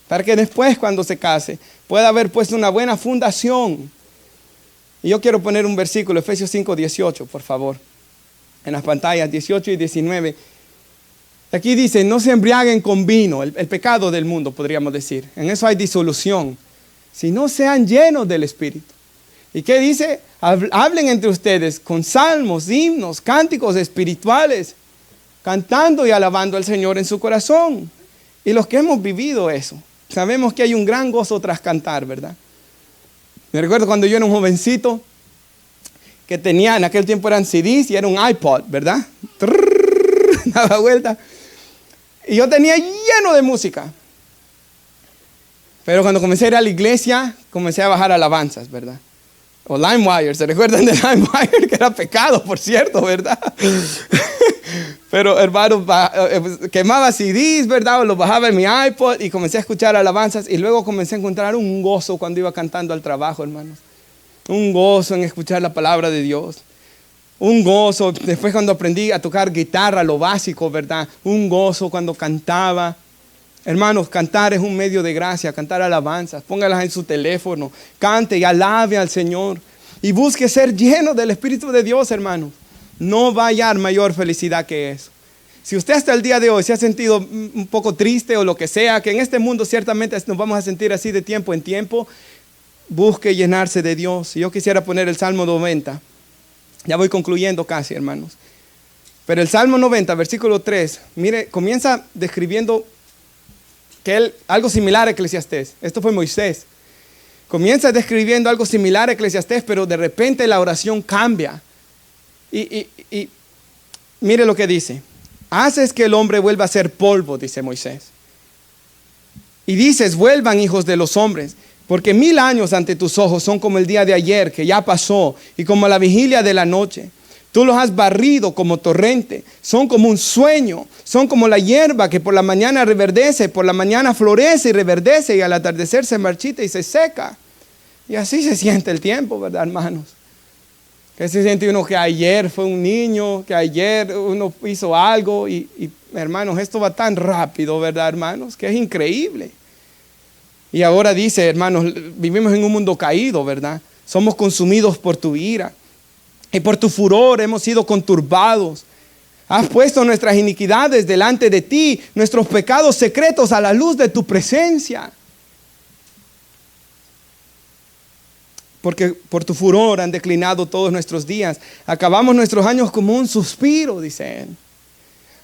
para que después, cuando se case, pueda haber puesto una buena fundación. Y yo quiero poner un versículo, Efesios 5:18, por favor, en las pantallas 18 y 19. Aquí dice, no se embriaguen con vino, el pecado del mundo, podríamos decir. En eso hay disolución. Sino sean llenos del Espíritu. ¿Y qué dice? Hablen entre ustedes con salmos, himnos, cánticos espirituales, cantando y alabando al Señor en su corazón. Y los que hemos vivido eso, sabemos que hay un gran gozo tras cantar, ¿verdad? Me recuerdo cuando yo era un jovencito, que tenía, en aquel tiempo eran CDs y era un iPod, ¿verdad? Daba vuelta. Y yo tenía lleno de música. Pero cuando comencé a ir a la iglesia, comencé a bajar alabanzas, ¿verdad? O LimeWire, ¿se recuerdan de LimeWire? Que era pecado, por cierto, ¿verdad? Pero hermano, quemaba CDs, ¿verdad? O los bajaba en mi iPod y comencé a escuchar alabanzas. Y luego comencé a encontrar un gozo cuando iba cantando al trabajo, hermanos. Un gozo en escuchar la palabra de Dios. Un gozo, después cuando aprendí a tocar guitarra, lo básico, ¿verdad? Un gozo cuando cantaba. Hermanos, cantar es un medio de gracia, cantar alabanzas. Póngalas en su teléfono, cante y alabe al Señor. Y busque ser lleno del Espíritu de Dios, hermanos. No va a hallar mayor felicidad que eso. Si usted hasta el día de hoy se ha sentido un poco triste o lo que sea, que en este mundo ciertamente nos vamos a sentir así de tiempo en tiempo, busque llenarse de Dios. Yo quisiera poner el Salmo 90. Ya voy concluyendo casi, hermanos. Pero el Salmo 90, versículo 3, mire, comienza describiendo que algo similar a Eclesiastés. Esto fue Moisés. Comienza describiendo algo similar a Eclesiastés, pero de repente la oración cambia. Y mire lo que dice. Haces que el hombre vuelva a ser polvo, dice Moisés. Y dices, vuelvan hijos de los hombres, porque 1000 años ante tus ojos son como el día de ayer, que ya pasó, y como la vigilia de la noche. Tú los has barrido como torrente, son como un sueño, son como la hierba que por la mañana reverdece, por la mañana florece y reverdece, y al atardecer se marchita y se seca. Y así se siente el tiempo, ¿verdad, hermanos? Que se siente uno que ayer fue un niño, que ayer uno hizo algo, y hermanos, esto va tan rápido, ¿verdad, hermanos? Que es increíble. Y ahora dice, hermanos, vivimos en un mundo caído, ¿verdad? Somos consumidos por tu ira. Y por tu furor hemos sido conturbados. Has puesto nuestras iniquidades delante de ti, nuestros pecados secretos a la luz de tu presencia. Porque por tu furor han declinado todos nuestros días. Acabamos nuestros años como un suspiro, dice él.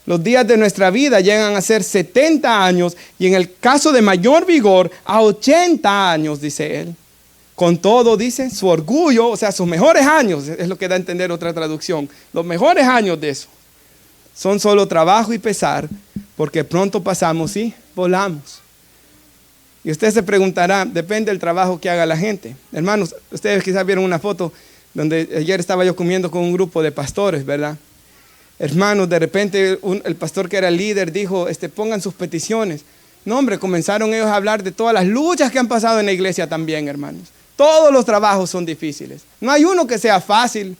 Los días de nuestra vida llegan a ser 70 años y en el caso de mayor vigor a 80 años, dice él. Con todo, dice, su orgullo, o sea, sus mejores años, es lo que da a entender otra traducción. Los mejores años de eso son solo trabajo y pesar, porque pronto pasamos y volamos. Y usted se preguntará, depende del trabajo que haga la gente. Hermanos, ustedes quizás vieron una foto donde ayer estaba yo comiendo con un grupo de pastores, ¿verdad? Hermanos, de repente el pastor que era el líder dijo, pongan sus peticiones. No, hombre, comenzaron ellos a hablar de todas las luchas que han pasado en la iglesia también, hermanos. Todos los trabajos son difíciles. No hay uno que sea fácil.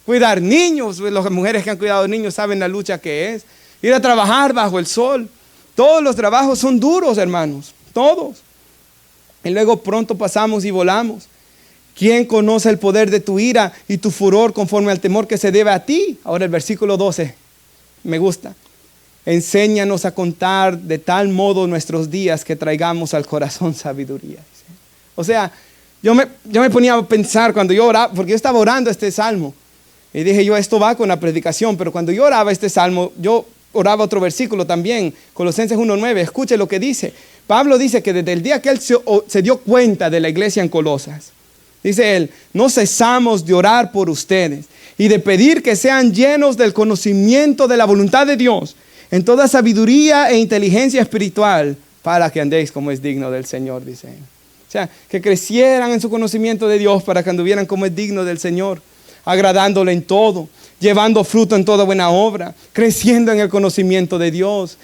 Cuidar niños, las mujeres que han cuidado niños saben la lucha que es. Ir a trabajar bajo el sol. Todos los trabajos son duros, hermanos. Todos. Y luego pronto pasamos y volamos. ¿Quién conoce el poder de tu ira y tu furor conforme al temor que se debe a ti? Ahora el versículo 12. Me gusta. Enséñanos a contar de tal modo nuestros días que traigamos al corazón sabiduría. O sea, yo me ponía a pensar cuando yo oraba, porque yo estaba orando este salmo. Y dije yo, esto va con la predicación, pero cuando yo oraba este salmo, yo oraba otro versículo también, Colosenses 1:9. Escuche lo que dice. Pablo dice que desde el día que él se dio cuenta de la iglesia en Colosas, dice él, no cesamos de orar por ustedes y de pedir que sean llenos del conocimiento de la voluntad de Dios, en toda sabiduría e inteligencia espiritual, para que andéis como es digno del Señor, dice él. O sea, que crecieran en su conocimiento de Dios para que anduvieran como es digno del Señor, agradándole en todo, llevando fruto en toda buena obra, creciendo en el conocimiento de Dios,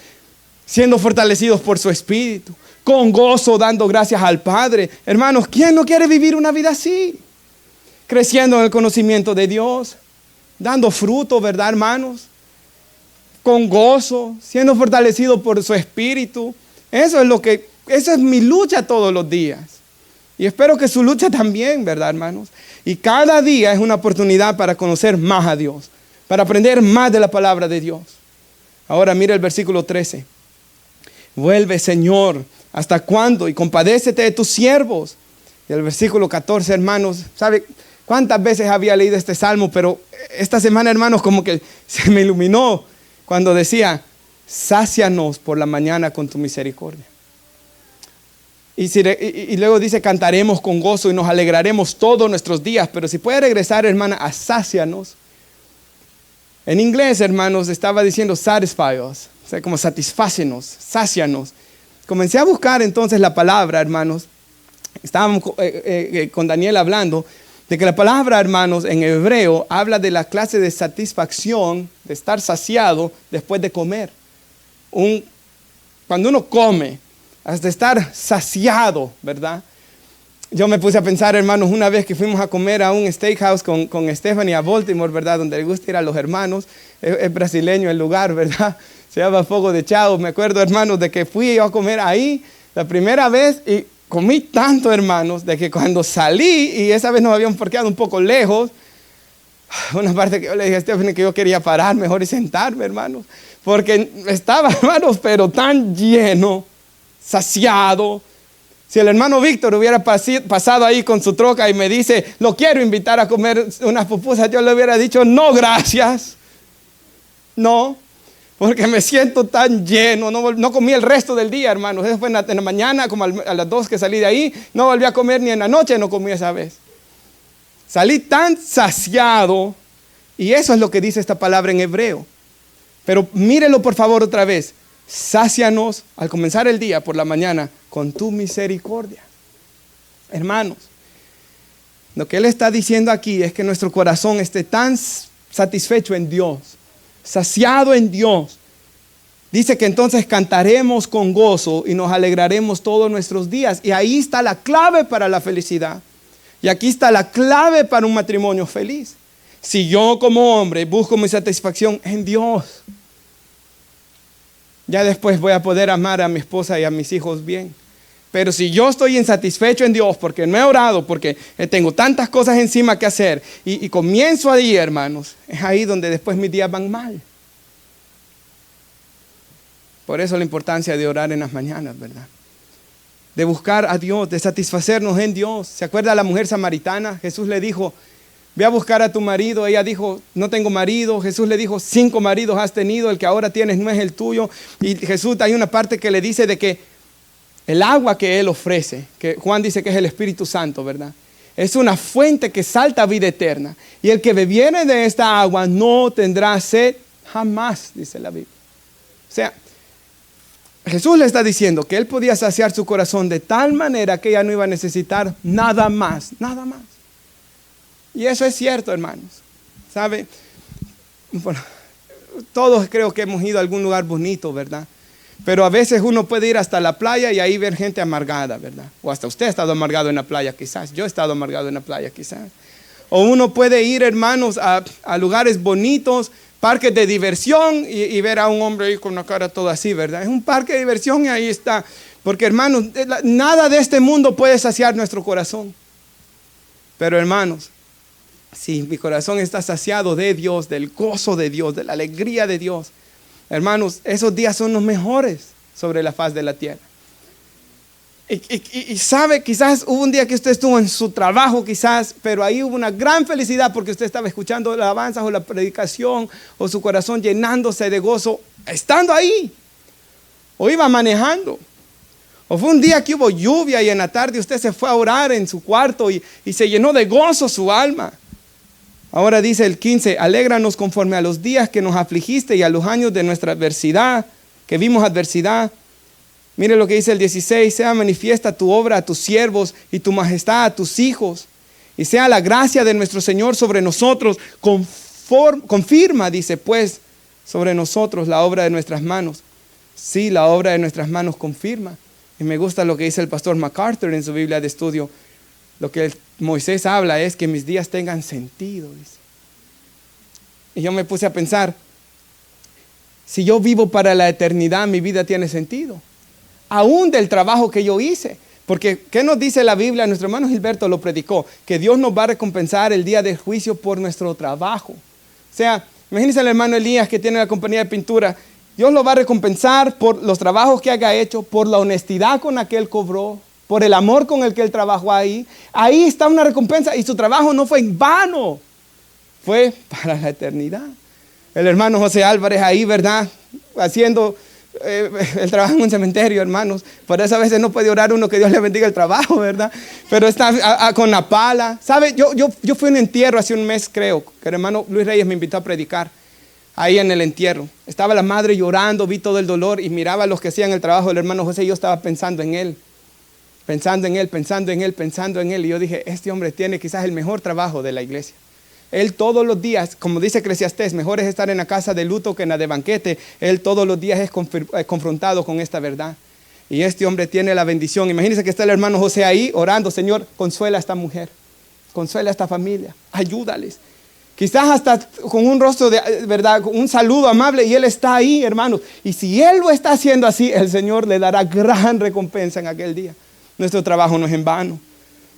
siendo fortalecidos por su Espíritu, con gozo dando gracias al Padre. Hermanos, ¿quién no quiere vivir una vida así? Creciendo en el conocimiento de Dios, dando fruto, ¿verdad, hermanos? Con gozo, siendo fortalecido por su Espíritu. Esa es mi lucha todos los días. Y espero que su lucha también, ¿verdad, hermanos? Y cada día es una oportunidad para conocer más a Dios, para aprender más de la palabra de Dios. Ahora mira el versículo 13. Vuelve, Señor, ¿hasta cuándo? Y compadécete de tus siervos. Y el versículo 14, hermanos, ¿sabe cuántas veces había leído este salmo? Pero esta semana, hermanos, como que se me iluminó cuando decía, sácianos por la mañana con tu misericordia. Y luego dice, cantaremos con gozo y nos alegraremos todos nuestros días. Pero si puede regresar, hermana, a sácianos. En inglés, hermanos, estaba diciendo satisfy us. O sea, como satisfácenos, sácianos. Comencé a buscar entonces la palabra, hermanos. Estábamos con Daniel hablando de que la palabra, hermanos, en hebreo habla de la clase de satisfacción, de estar saciado después de comer. Cuando uno come, hasta estar saciado, ¿verdad? Yo me puse a pensar, hermanos, una vez que fuimos a comer a un steakhouse con Stephanie a Baltimore, ¿verdad? Donde le gusta ir a los hermanos. Es brasileño el lugar, ¿verdad? Se llama Fogo de Chao. Me acuerdo, hermanos, de que fui yo a comer ahí la primera vez y comí tanto, hermanos, de que cuando salí, y esa vez nos habíamos parqueado un poco lejos, una parte que yo le dije a Stephanie que yo quería parar mejor y sentarme, hermanos, porque estaba, hermanos, pero tan lleno, saciado. Si el hermano Víctor hubiera pasado ahí con su troca y me dice, lo quiero invitar a comer unas pupusas, yo le hubiera dicho, no, gracias. No, porque me siento tan lleno. No comí el resto del día, hermanos. Eso fue en la mañana, como a las 2 que salí de ahí. No volví a comer ni en la noche, no comí esa vez. Salí tan saciado. Y eso es lo que dice esta palabra en hebreo. Pero mírenlo por favor otra vez. Sácianos al comenzar el día por la mañana con tu misericordia. Hermanos, lo que Él está diciendo aquí es que nuestro corazón esté tan satisfecho en Dios, saciado en Dios. Dice que entonces cantaremos con gozo y nos alegraremos todos nuestros días. Y ahí está la clave para la felicidad. Y aquí está la clave para un matrimonio feliz. Si yo como hombre busco mi satisfacción en Dios, ya después voy a poder amar a mi esposa y a mis hijos bien. Pero si yo estoy insatisfecho en Dios porque no he orado, porque tengo tantas cosas encima que hacer y comienzo ahí, hermanos, es ahí donde después mis días van mal. Por eso la importancia de orar en las mañanas, ¿verdad? De buscar a Dios, de satisfacernos en Dios. ¿Se acuerda la mujer samaritana? Jesús le dijo, ve a buscar a tu marido. Ella dijo, no tengo marido. Jesús le dijo, 5 maridos has tenido, el que ahora tienes no es el tuyo. Y Jesús, hay una parte que le dice de que el agua que Él ofrece, que Juan dice que es el Espíritu Santo, ¿verdad? Es una fuente que salta a vida eterna. Y el que bebiere de esta agua no tendrá sed jamás, dice la Biblia. O sea, Jesús le está diciendo que Él podía saciar su corazón de tal manera que ella no iba a necesitar nada más, nada más. Y eso es cierto, hermanos. ¿Sabe? Bueno, todos creo que hemos ido a algún lugar bonito, ¿verdad? Pero a veces uno puede ir hasta la playa y ahí ver gente amargada, ¿verdad? O hasta usted ha estado amargado en la playa quizás. Yo he estado amargado en la playa quizás. O uno puede ir, hermanos, a lugares bonitos, parques de diversión y ver a un hombre ahí con una cara toda así, ¿verdad? Es un parque de diversión y ahí está. Porque, hermanos, nada de este mundo puede saciar nuestro corazón. Pero, hermanos, si mi corazón está saciado de Dios, del gozo de Dios, de la alegría de Dios, hermanos, esos días son los mejores sobre la faz de la tierra. Y sabe, quizás hubo un día que usted estuvo en su trabajo, quizás, pero ahí hubo una gran felicidad porque usted estaba escuchando la alabanza o la predicación, o su corazón llenándose de gozo, estando ahí. O iba manejando. O fue un día que hubo lluvia y en la tarde usted se fue a orar en su cuarto y se llenó de gozo su alma. Ahora dice el 15, alégranos conforme a los días que nos afligiste y a los años de nuestra adversidad, que vimos adversidad. Mire lo que dice el 16, sea manifiesta tu obra a tus siervos y tu majestad a tus hijos. Y sea la gracia de nuestro Señor sobre nosotros, confirma, dice pues, sobre nosotros la obra de nuestras manos. Sí, la obra de nuestras manos confirma. Y me gusta lo que dice el pastor MacArthur en su Biblia de estudio. Lo que Moisés habla es que mis días tengan sentido, dice. Y yo me puse a pensar, si yo vivo para la eternidad, mi vida tiene sentido. Aún del trabajo que yo hice. Porque, ¿qué nos dice la Biblia? Nuestro hermano Gilberto lo predicó, que Dios nos va a recompensar el día del juicio por nuestro trabajo. O sea, imagínense al hermano Elías que tiene la compañía de pintura. Dios lo va a recompensar por los trabajos que haya hecho, por la honestidad con la que él cobró, por el amor con el que él trabajó ahí. Ahí está una recompensa y su trabajo no fue en vano, fue para la eternidad. El hermano José Álvarez ahí, ¿verdad? Haciendo Él trabaja en un cementerio, hermanos. Por eso a veces no puede orar uno que Dios le bendiga el trabajo, ¿verdad? Pero está con la pala. ¿Sabe? Yo fui a un entierro hace un mes, creo, que el hermano Luis Reyes me invitó a predicar. Ahí en el entierro. Estaba la madre llorando, vi todo el dolor y miraba a los que hacían el trabajo del hermano José y yo estaba pensando en él. Pensando en él. Y yo dije, este hombre tiene quizás el mejor trabajo de la iglesia. Él todos los días, como dice Eclesiastés, mejor es estar en la casa de luto que en la de banquete. Él todos los días es confrontado con esta verdad. Y este hombre tiene la bendición. Imagínense que está el hermano José ahí orando, Señor, consuela a esta mujer, consuela a esta familia, ayúdales. Quizás hasta con un rostro de verdad, con un saludo amable, y él está ahí, hermanos. Y si él lo está haciendo así, el Señor le dará gran recompensa en aquel día. Nuestro trabajo no es en vano.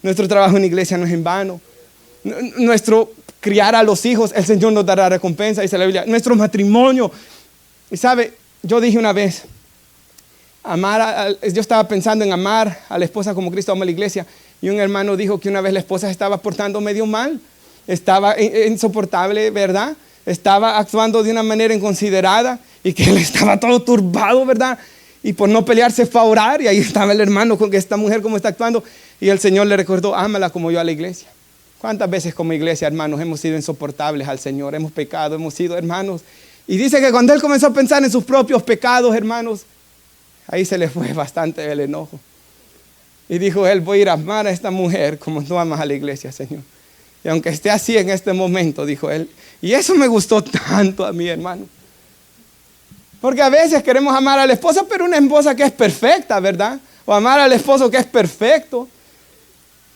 Nuestro trabajo en iglesia no es en vano. Nuestro criar a los hijos, el Señor nos dará recompensa, dice la Biblia. Nuestro matrimonio. Y sabe, yo dije una vez, yo estaba pensando en amar a la esposa como Cristo ama a la iglesia. Y un hermano dijo que una vez la esposa estaba portando medio mal. Estaba insoportable, ¿verdad? Estaba actuando de una manera inconsiderada y que él estaba todo turbado, ¿verdad? Y por no pelear se fue a orar y ahí estaba el hermano con que esta mujer cómo está actuando. Y el Señor le recordó, ámala como yo a la iglesia. ¿Cuántas veces como iglesia, hermanos, hemos sido insoportables al Señor? Hemos pecado, hemos sido hermanos. Y dice que cuando él comenzó a pensar en sus propios pecados, hermanos, ahí se le fue bastante el enojo. Y dijo él, voy a ir a amar a esta mujer como tú amas a la iglesia, Señor. Y aunque esté así en este momento, dijo él. Y eso me gustó tanto a mí, hermano. Porque a veces queremos amar a la esposa, pero una esposa que es perfecta, ¿verdad? O amar al esposo que es perfecto.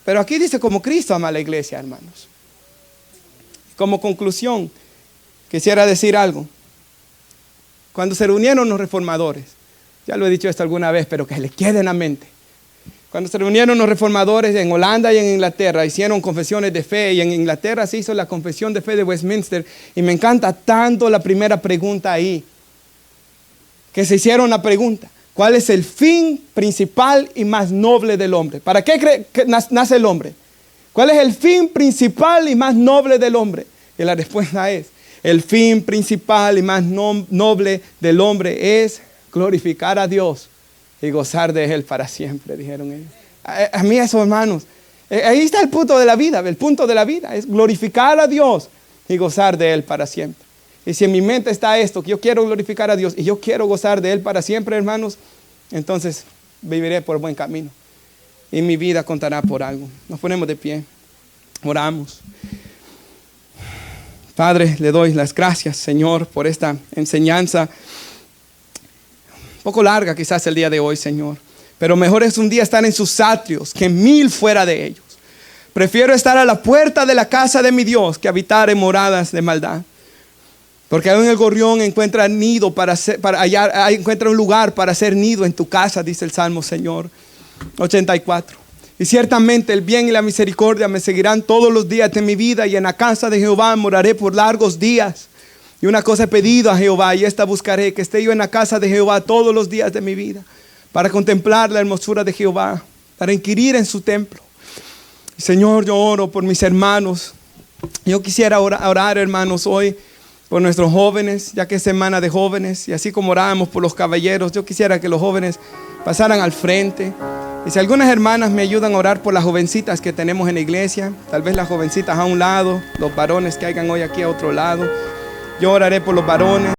Pero aquí dice como Cristo ama a la iglesia, hermanos. Como conclusión, quisiera decir algo. Cuando se reunieron los reformadores, ya lo he dicho esto alguna vez, pero que le quede en la mente. Cuando se reunieron los reformadores en Holanda y en Inglaterra, hicieron confesiones de fe, y en Inglaterra se hizo la confesión de fe de Westminster, y me encanta tanto la primera pregunta ahí, que se hicieron la pregunta, ¿cuál es el fin principal y más noble del hombre? ¿Para qué cree que nace el hombre? ¿Cuál es el fin principal y más noble del hombre? Y la respuesta es, el fin principal y más noble del hombre es glorificar a Dios y gozar de Él para siempre, dijeron ellos. A mí eso, hermanos, ahí está el punto de la vida. El punto de la vida es glorificar a Dios y gozar de Él para siempre. Y si en mi mente está esto, que yo quiero glorificar a Dios y yo quiero gozar de Él para siempre, hermanos, entonces viviré por buen camino. Y mi vida contará por algo. Nos ponemos de pie, oramos. Padre, le doy las gracias, Señor, por esta enseñanza. Un poco larga quizás el día de hoy, Señor. Pero mejor es un día estar en sus atrios que 1000 fuera de ellos. Prefiero estar a la puerta de la casa de mi Dios que habitar en moradas de maldad. Porque aún el gorrión encuentra nido encuentra un lugar para hacer nido en tu casa, dice el Salmo, Señor. 84. Y ciertamente el bien y la misericordia me seguirán todos los días de mi vida, y en la casa de Jehová moraré por largos días. Y una cosa he pedido a Jehová, y esta buscaré, que esté yo en la casa de Jehová todos los días de mi vida, para contemplar la hermosura de Jehová, para inquirir en su templo. Señor, yo oro por mis hermanos. Yo quisiera orar, hermanos, hoy por nuestros jóvenes, ya que es semana de jóvenes, y así como oramos por los caballeros, yo quisiera que los jóvenes pasaran al frente. Y si algunas hermanas me ayudan a orar por las jovencitas que tenemos en la iglesia, tal vez las jovencitas a un lado, los varones que hayan hoy aquí a otro lado. Yo oraré por los varones.